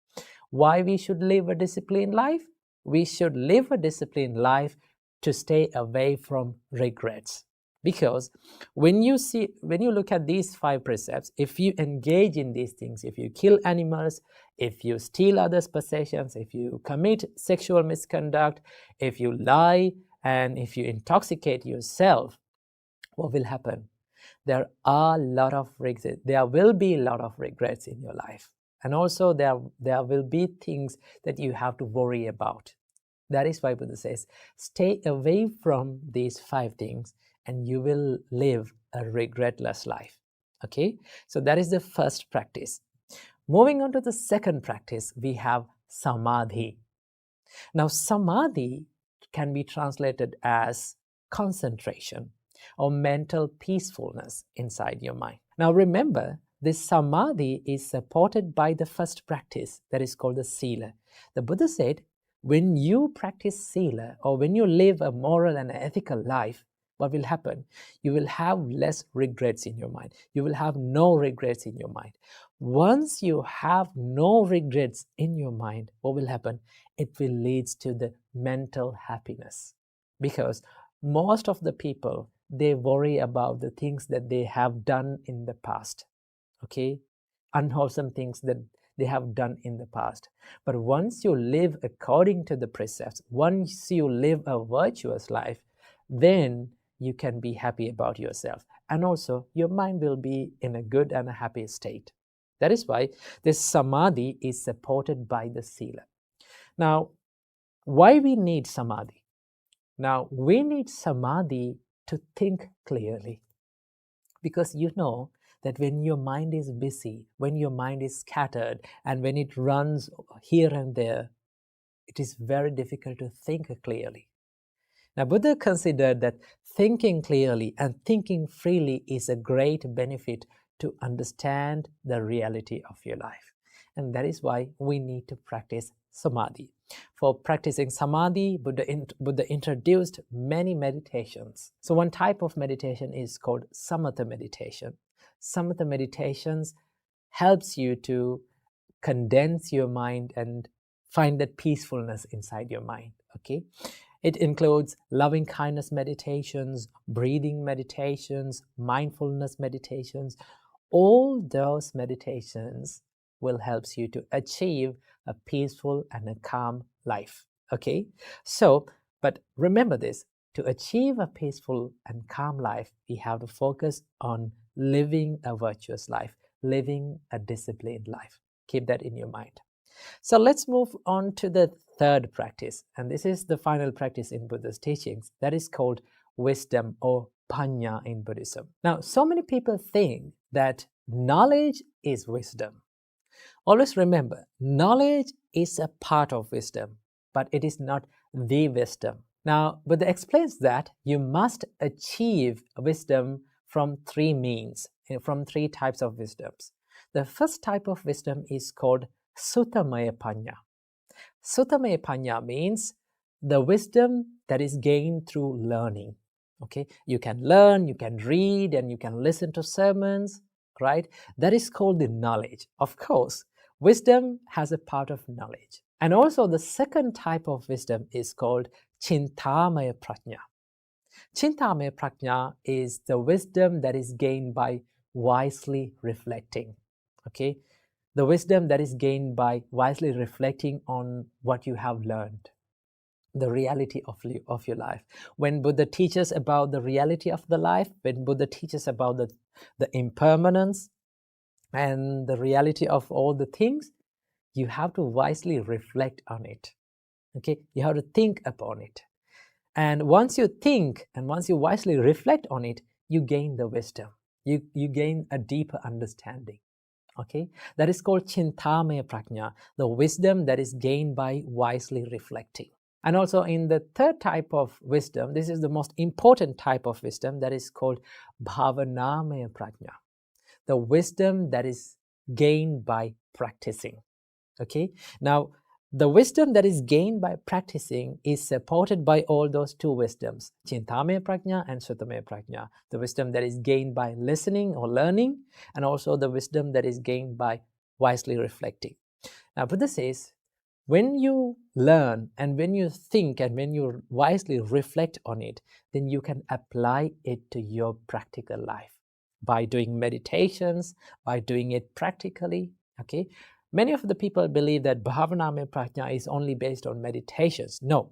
Why we should live a disciplined life? We should live a disciplined life to stay away from regrets. Because when you look at these 5 precepts, if you engage in these things, if you kill animals, if you steal others' possessions, if you commit sexual misconduct, if you lie, and if you intoxicate yourself, what will happen? There will be a lot of regrets in your life. And also there will be things that you have to worry about. That is why Buddha says, stay away from these 5 things and you will live a regretless life. Okay, so that is the first practice. Moving on to the second practice, we have Samadhi. Now, Samadhi can be translated as concentration or mental peacefulness inside your mind. Now, remember, this Samadhi is supported by the first practice that is called the Sila. The Buddha said, when you practice Sila or when you live a moral and ethical life, what will happen? You will have less regrets in your mind. You will have no regrets in your mind. Once you have no regrets in your mind, what will happen? It will lead to the mental happiness. Because most of the people, they worry about the things that they have done in the past. Okay? Unwholesome things that they have done in the past. But once you live according to the precepts, once you live a virtuous life, then you can be happy about yourself. And also, your mind will be in a good and a happy state. That is why this Samadhi is supported by the Sila. Now, why we need Samadhi? Now, we need Samadhi to think clearly. Because you know that when your mind is busy, when your mind is scattered, and when it runs here and there, it is very difficult to think clearly. Now, Buddha considered that thinking clearly and thinking freely is a great benefit to understand the reality of your life. And that is why we need to practice Samadhi. For practicing Samadhi, Buddha introduced many meditations. So one type of meditation is called Samatha meditation. Samatha meditations helps you to condense your mind and find that peacefulness inside your mind. Okay? It includes loving kindness meditations, breathing meditations, mindfulness meditations. All those meditations will help you to achieve a peaceful and a calm life. Okay? So, but remember this, to achieve a peaceful and calm life, we have to focus on living a virtuous life, living a disciplined life. Keep that in your mind. So let's move on to the third practice, and this is the final practice in Buddha's teachings. That is called wisdom, or panya in Buddhism. Now, so many people think that knowledge is wisdom. Always remember, knowledge is a part of wisdom, but it is not the wisdom. Now, Buddha explains that you must achieve wisdom from three means, from three types of wisdoms. The first type of wisdom is called Suttamaya Panya. Suttamaya Panya means the wisdom that is gained through learning. Okay, you can learn, you can read, and you can listen to sermons, right? That is called the knowledge. Of course, wisdom has a part of knowledge. And also the second type of wisdom is called Chintamaya Prajna. Chintamaya Prajna is the wisdom that is gained by wisely reflecting. Okay, the wisdom that is gained by wisely reflecting on what you have learned, the reality of your life. When Buddha teaches about the reality of the life, when Buddha teaches about the impermanence and the reality of all the things, you have to wisely reflect on it. Okay, you have to think upon it. And once you think and once you wisely reflect on it, you gain the wisdom. You gain a deeper understanding. Okay, that is called Chintamaya Prajna, the wisdom that is gained by wisely reflecting. And also in the third type of wisdom, this is the most important type of wisdom, that is called Bhavanamaya Prajna, the wisdom that is gained by practicing. Okay, now the wisdom that is gained by practicing is supported by all those two wisdoms, Chintamaya Prajna and Suttamaya Prajna, the wisdom that is gained by listening or learning, and also the wisdom that is gained by wisely reflecting. Now, Buddha says, when you learn and when you think and when you wisely reflect on it, then you can apply it to your practical life by doing meditations, by doing it practically. Okay, many of the people believe that Bhavanamaya Prajna is only based on meditations. No,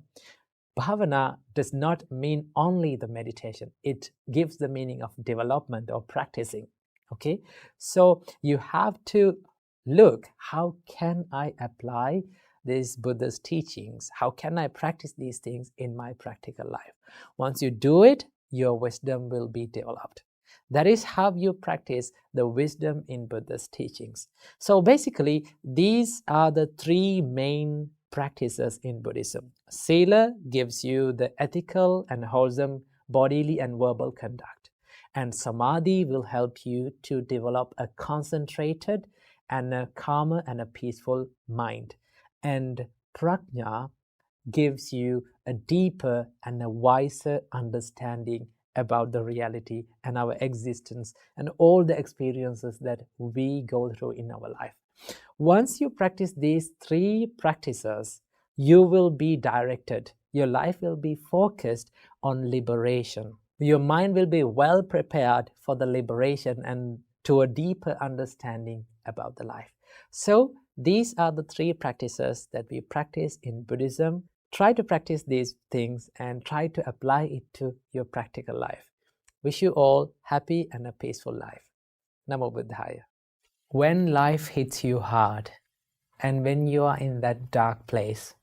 Bhavana does not mean only the meditation. It gives the meaning of development or practicing. Okay, so you have to look, how can I apply these Buddha's teachings? How can I practice these things in my practical life? Once you do it, your wisdom will be developed. That is how you practice the wisdom in Buddha's teachings. So basically, these are the three main practices in Buddhism. Sila gives you the ethical and wholesome bodily and verbal conduct. And Samadhi will help you to develop a concentrated and a calmer and a peaceful mind. And Prajna gives you a deeper and a wiser understanding about the reality and our existence and all the experiences that we go through in our life. Once you practice these three practices, you will be directed. Your life will be focused on liberation. Your mind will be well prepared for the liberation and to a deeper understanding about the life. So These are the 3 practices that we practice in Buddhism. Try to practice these things and try to apply it to your practical life. Wish you all happy and a peaceful life. Namo Buddhaya. When life hits you hard and when you are in that dark place,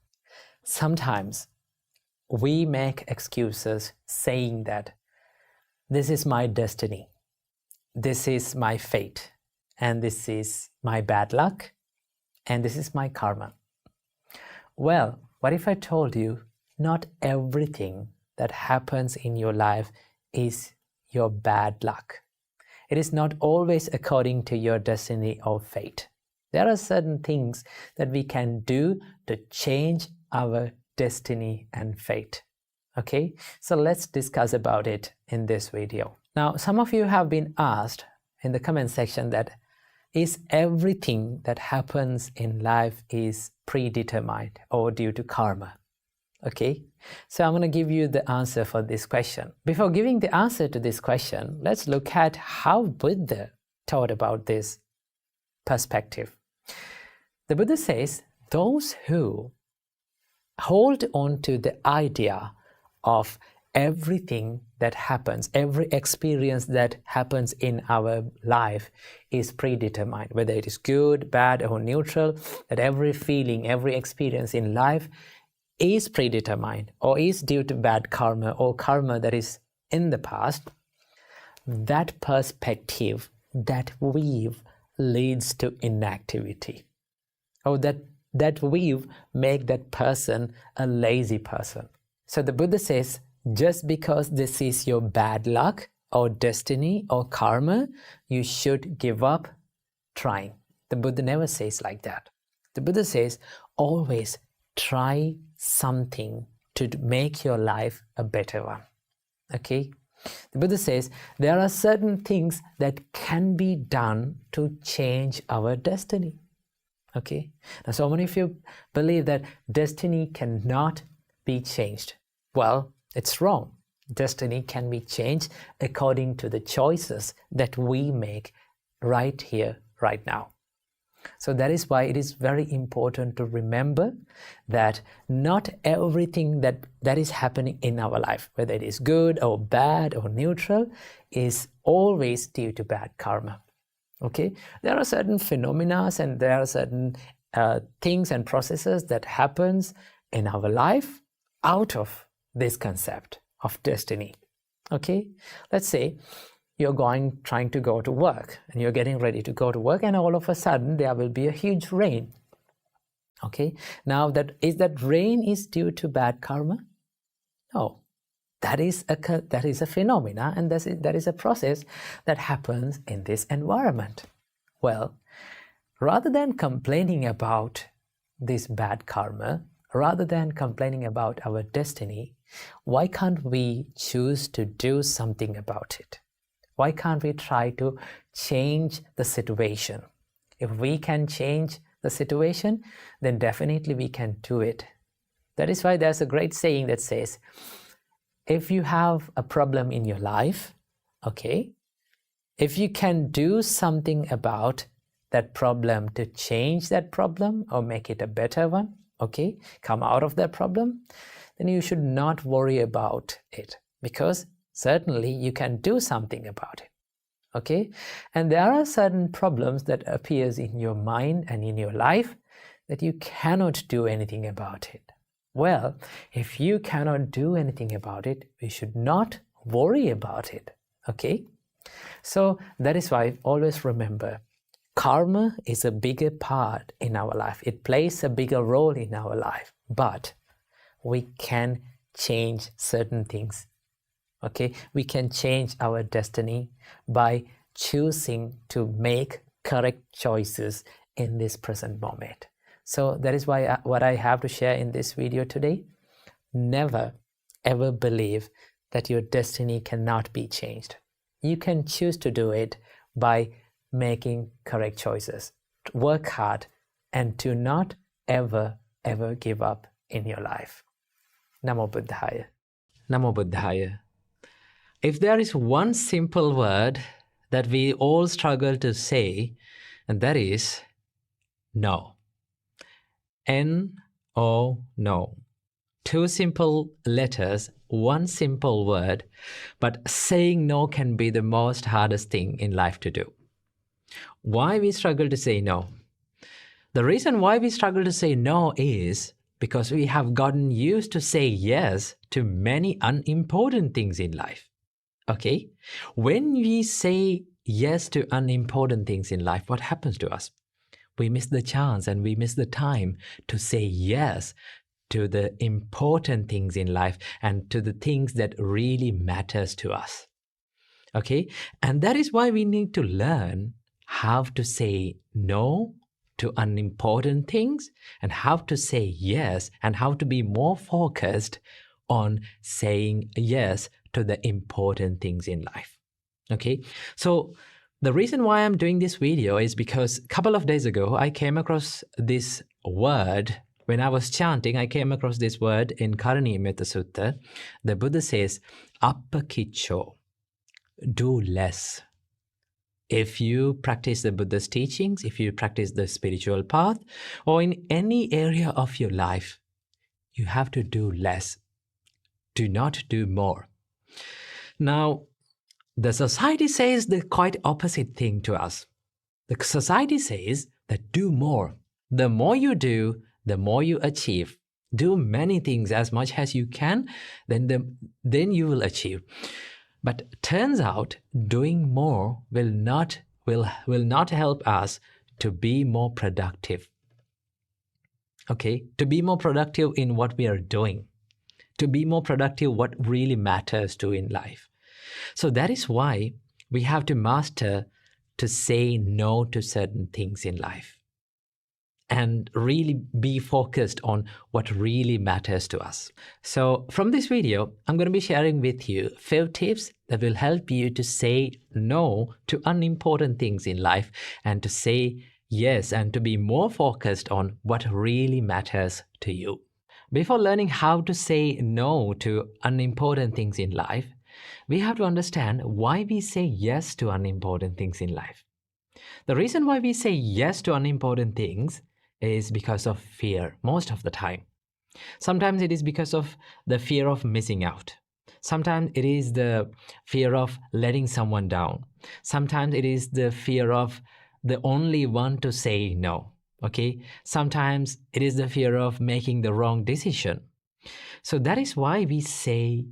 sometimes we make excuses saying that this is my destiny, this is my fate, and this is my bad luck, and this is my karma. Well, what if I told you not everything that happens in your life is your bad luck? It is not always according to your destiny or fate. There are certain things that we can do to change our destiny and fate. Okay, so let's discuss about it in this video. Now, some of you have been asked in the comment section that is everything that happens in life is predetermined or due to karma? Okay, so I'm going to give you the answer for this question. Before giving the answer to this question, let's look at how Buddha taught about this perspective. The Buddha says, those who hold on to the idea of everything that happens, every experience that happens in our life is predetermined, whether it is good, bad, or neutral, that every feeling, every experience in life is predetermined or is due to bad karma or karma that is in the past. That perspective, that weave leads to inactivity, or that weave make that person a lazy person. So the Buddha says, just because this is your bad luck or destiny or karma, you should give up trying. The Buddha never says like that. The Buddha says, always try something to make your life a better one. Okay? The Buddha says, there are certain things that can be done to change our destiny. Okay? Now, so many of you believe that destiny cannot be changed. Well, it's wrong. Destiny can be changed according to the choices that we make right here, right now. So that is why it is very important to remember that not everything that is happening in our life, whether it is good or bad or neutral, is always due to bad karma. Okay? There are certain phenomena and there are certain things and processes that happens in our life out of this concept of destiny. Okay, let's say you're trying to go to work and you're getting ready to go to work, and all of a sudden there will be a huge rain. Okay, now that rain is due to bad karma? No, that is a phenomena, and that is a process that happens in this environment. Well, rather than complaining about this bad karma, rather than complaining about our destiny, why can't we choose to do something about it? Why can't we try to change the situation? If we can change the situation, then definitely we can do it. That is why there's a great saying that says, if you have a problem in your life, okay, if you can do something about that problem to change that problem or make it a better one, okay, come out of that problem, then you should not worry about it, because certainly you can do something about it. Okay, and there are certain problems that appears in your mind and in your life that you cannot do anything about it. Well, if you cannot do anything about it, we should not worry about it. Okay, so that is why always remember, karma is a bigger part in our life. It plays a bigger role in our life, but we can change certain things. Okay, we can change our destiny by choosing to make correct choices in this present moment. So that is why what I have to share in this video today, never ever believe that your destiny cannot be changed. You can choose to do it by making correct choices. Work hard and do not ever give up in your life. Namo Buddhaya. Namo Buddhaya. If there is one simple word that we all struggle to say, and that is no. N-O, no. Two simple letters, one simple word, but saying no can be the most hardest thing in life to do. Why we struggle to say no? The reason why we struggle to say no is because we have gotten used to say yes to many unimportant things in life. Okay? When we say yes to unimportant things in life, what happens to us? We miss the chance and we miss the time to say yes to the important things in life and to the things that really matters to us. Okay? And that is why we need to learn how to say no to unimportant things and how to say yes and how to be more focused on saying yes to the important things in life. Okay? So the reason why I'm doing this video is because a couple of days ago, I came across this word. When I was chanting, I came across this word in Karaniyametta Sutta. The Buddha says, appakicho, do less. If you practice the Buddha's teachings, if you practice the spiritual path, or in any area of your life, you have to do less. Do not do more. Now, the society says the quite opposite thing to us. The society says that do more. The more you do, the more you achieve. Do many things as much as you can, then you will achieve. But turns out doing more will not help us to be more productive. Okay? To be more productive in what we are doing. To be more productive what really matters to in life. So that is why we have to master to say no to certain things in life and really be focused on what really matters to us. So from this video, I'm going to be sharing with you 5 tips that will help you to say no to unimportant things in life and to say yes and to be more focused on what really matters to you. Before learning how to say no to unimportant things in life, we have to understand why we say yes to unimportant things in life. The reason why we say yes to unimportant things is because of fear most of the time. Sometimes it is because of the fear of missing out. Sometimes it is the fear of letting someone down. Sometimes it is the fear of the only one to say no. Okay? Sometimes it is the fear of making the wrong decision. So that is why we say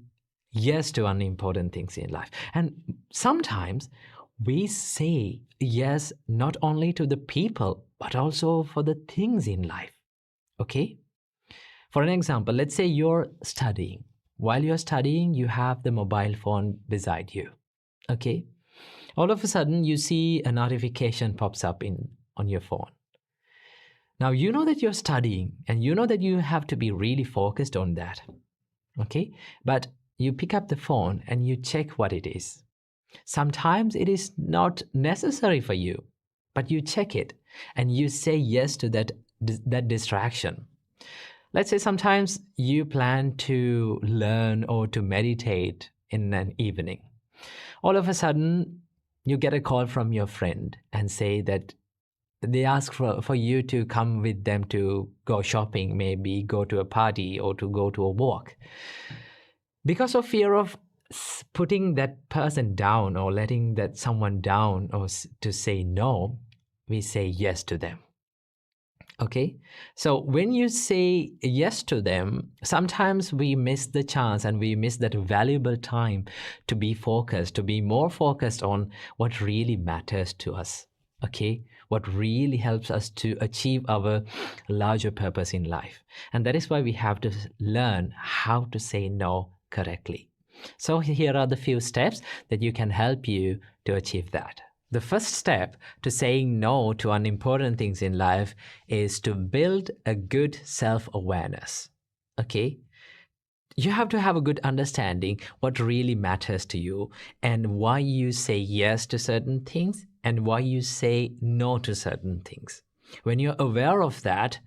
yes to unimportant things in life. And sometimes we say yes not only to the people, but also for the things in life. Okay? For an example, let's say you're studying. While you're studying, you have the mobile phone beside you. Okay? All of a sudden, you see a notification pops up on your phone. Now, you know that you're studying and you know that you have to be really focused on that. Okay? But you pick up the phone and you check what it is. Sometimes it is not necessary for you, but you check it and you say yes to that distraction. Let's say sometimes you plan to learn or to meditate in an evening. All of a sudden, you get a call from your friend and say that they ask for you to come with them to go shopping, maybe go to a party or to go to a walk. Because of fear of putting that person down or letting that someone down or to say no, we say yes to them. Okay? So when you say yes to them, sometimes we miss the chance and we miss that valuable time to be focused, to be more focused on what really matters to us. Okay? What really helps us to achieve our larger purpose in life. And that is why we have to learn how to say no correctly. So here are the few steps that you can help you to achieve that. The first step to saying no to unimportant things in life is to build a good self-awareness. Okay? You have to have a good understanding what really matters to you and why you say yes to certain things and why you say no to certain things. When you're aware of that,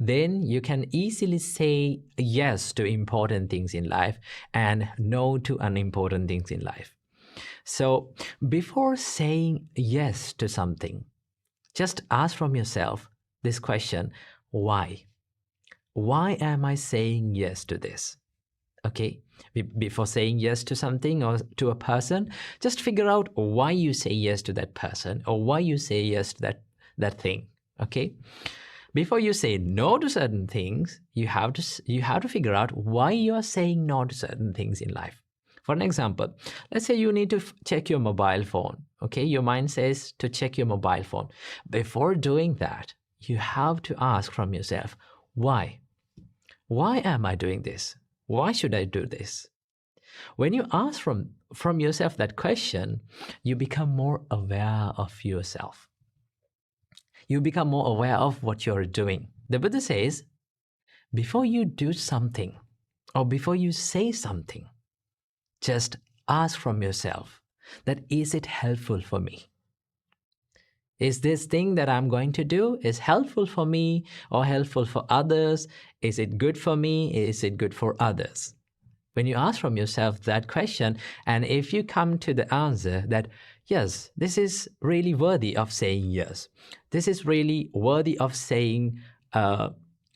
then you can easily say yes to important things in life and no to unimportant things in life. So before saying yes to something, just ask from yourself this question, why? why am I saying yes to this? Okay, before saying yes to something or to a person, just figure out why you say yes to that person or why you say yes to that thing. Okay, before you say no to certain things, you have to figure out why you are saying no to certain things in life. For an example, let's say you need to check your mobile phone. Okay, your mind says to check your mobile phone. Before doing that, you have to ask from yourself, why? Why am I doing this? Why should I do this? When you ask from yourself that question, you become more aware of yourself. You become more aware of what you're doing. The Buddha says, before you do something or before you say something, just ask from yourself that is it helpful for me? Is this thing that I'm going to do is helpful for me or helpful for others? Is it good for me? Is it good for others? When you ask from yourself that question, and if you come to the answer that, yes, this is really worthy of saying yes, this is really worthy of saying,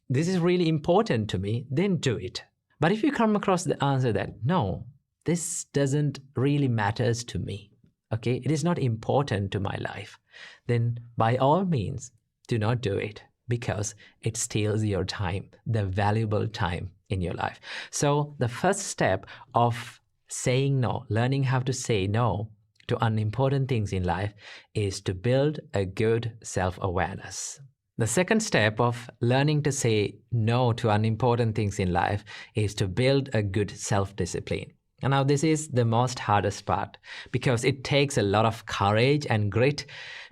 this is really important to me, then do it. But if you come across the answer that, no, this doesn't really matters to me, okay, it is not important to my life, then by all means, do not do it because it steals your time, the valuable time in your life. So the first step of saying no, learning how to say no to unimportant things in life is to build a good self-awareness. The second step of learning to say no to unimportant things in life is to build a good self-discipline. And now this is the most hardest part because it takes a lot of courage and grit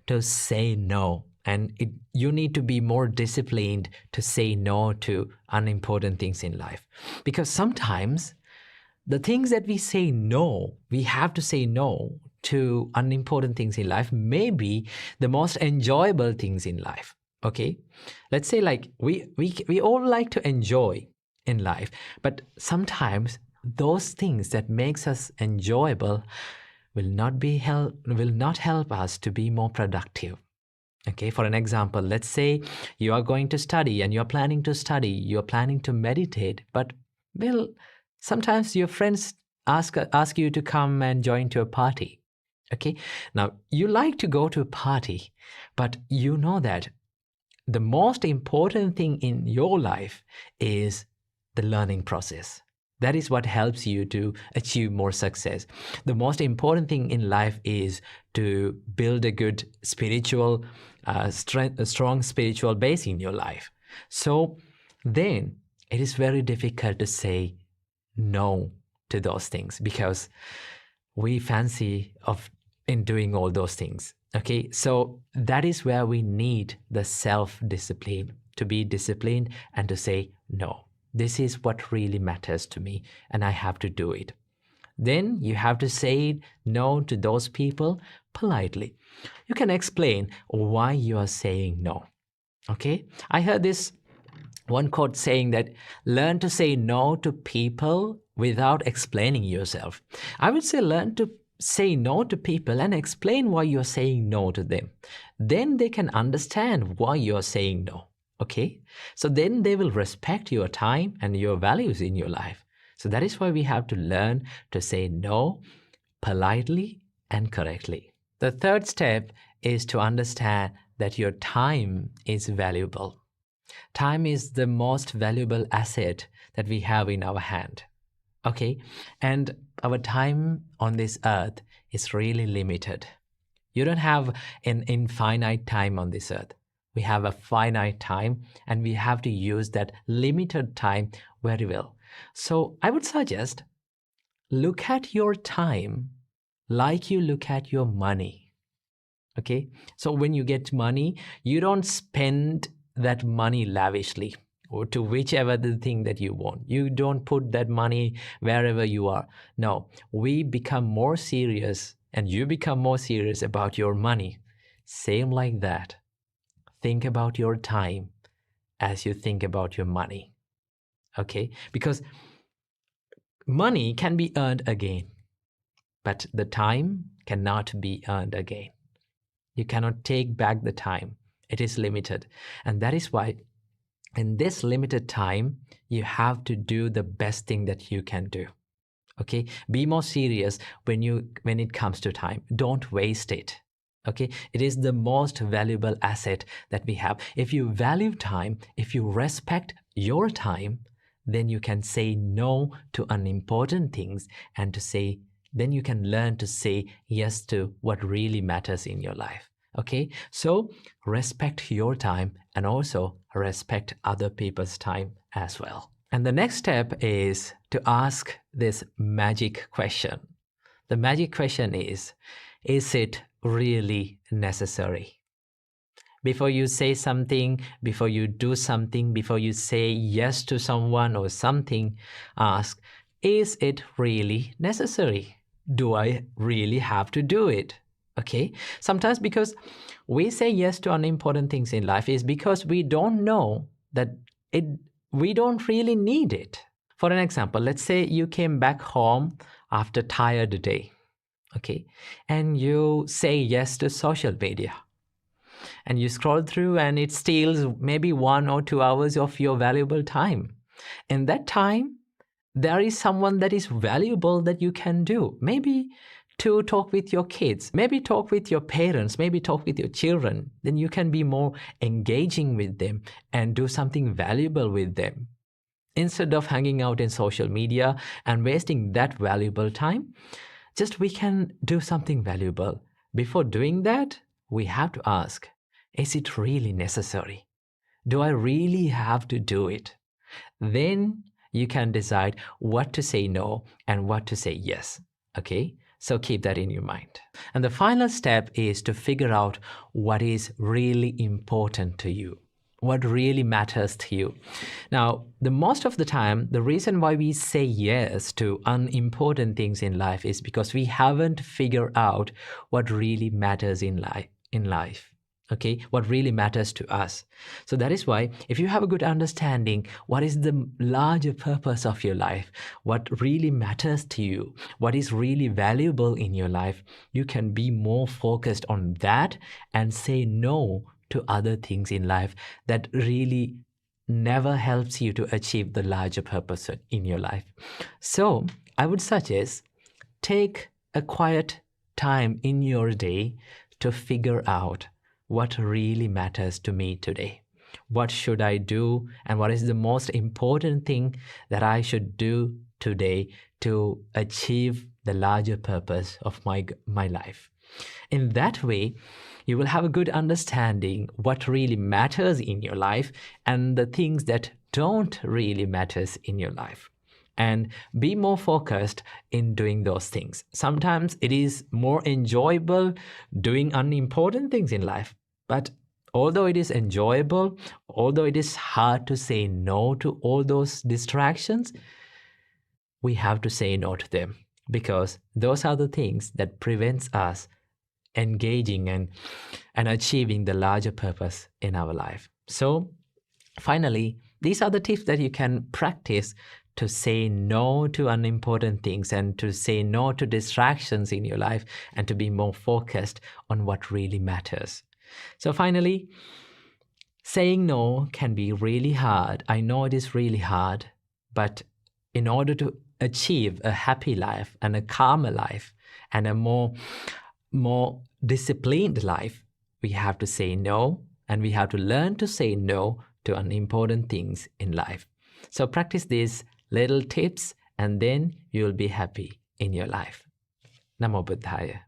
to say no. And you need to be more disciplined to say no to unimportant things in life. Because sometimes the things that we say no, we have to say no to unimportant things in life, may be the most enjoyable things in life. Okay, let's say like we all like to enjoy in life, but sometimes those things that makes us enjoyable will not help us to be more productive. Okay, for an example, let's say you are going to study and you're planning to study, you're planning to meditate, but well, sometimes your friends ask you to come and join to a party. Okay, now you like to go to a party, but you know that the most important thing in your life is the learning process. That is what helps you to achieve more success. The most important thing in life is to build a good spiritual, a strong spiritual base in your life. So then it is very difficult to say no to those things because we fancy of in doing all those things. Okay, so that is where we need the self-discipline, to be disciplined and to say no. This is what really matters to me and I have to do it. Then you have to say no to those people politely. You can explain why you are saying no. Okay, I heard this one quote saying that learn to say no to people without explaining yourself. I would say learn to say no to people and explain why you're saying no to them. Then they can understand why you're saying no. Okay, so then they will respect your time and your values in your life. So that is why we have to learn to say no politely and correctly. The third step is to understand that your time is valuable. Time is the most valuable asset that we have in our hand. Okay, and our time on this earth is really limited. You don't have an infinite time on this earth. We have a finite time and we have to use that limited time very well. So I would suggest look at your time like you look at your money. Okay, so when you get money, you don't spend that money lavishly or to whichever the thing that you want. You don't put that money wherever you are. No, we become more serious and you become more serious about your money. Same like that. Think about your time as you think about your money. Okay, because money can be earned again, but the time cannot be earned again. You cannot take back the time. It is limited. And that is why In this limited time, you have to do the best thing that you can do. Okay, be more serious when it comes to time. Don't waste it. Okay, it is the most valuable asset that we have. If you value time, if you respect your time, then you can say no to unimportant things, and then you can learn to say yes to what really matters in your life. Okay, so respect your time and also respect other people's time as well. And the next step is to ask this magic question. The magic question is it really necessary? Before you say something, before you do something, before you say yes to someone or something, ask, is it really necessary? Do I really have to do it? Okay, sometimes because we say yes to unimportant things in life is because we don't know that we don't really need it. For an example, let's say you came back home after a tired day, okay, and you say yes to social media, and you scroll through and it steals maybe 1 or 2 hours of your valuable time. In that time, there is someone that is valuable that you can do. Maybe to talk with your kids, maybe talk with your parents, maybe talk with your children. Then you can be more engaging with them and do something valuable with them. Instead of hanging out in social media and wasting that valuable time, just we can do something valuable. Before doing that, we have to ask, is it really necessary? Do I really have to do it? Then you can decide what to say no and what to say yes. Okay? So keep that in your mind. And the final step is to figure out what is really important to you, what really matters to you. Now, the most of the time, the reason why we say yes to unimportant things in life is because we haven't figured out what really matters in life. Okay, what really matters to us. So that is why if you have a good understanding what is the larger purpose of your life, what really matters to you, what is really valuable in your life, you can be more focused on that and say no to other things in life that really never helps you to achieve the larger purpose in your life. So I would suggest take a quiet time in your day to figure out what really matters to me today. What should I do, and what is the most important thing that I should do today to achieve the larger purpose of my life? In that way, you will have a good understanding what really matters in your life and the things that don't really matter in your life. And be more focused in doing those things. Sometimes it is more enjoyable doing unimportant things in life. But although it is enjoyable, although it is hard to say no to all those distractions, we have to say no to them, because those are the things that prevents us engaging and achieving the larger purpose in our life. So finally, these are the tips that you can practice to say no to unimportant things and to say no to distractions in your life and to be more focused on what really matters. So finally, saying no can be really hard. I know it is really hard, but in order to achieve a happy life and a calmer life and a more disciplined life, we have to say no, and we have to learn to say no to unimportant things in life. So practice these little tips and then you'll be happy in your life. Namo Buddhaya.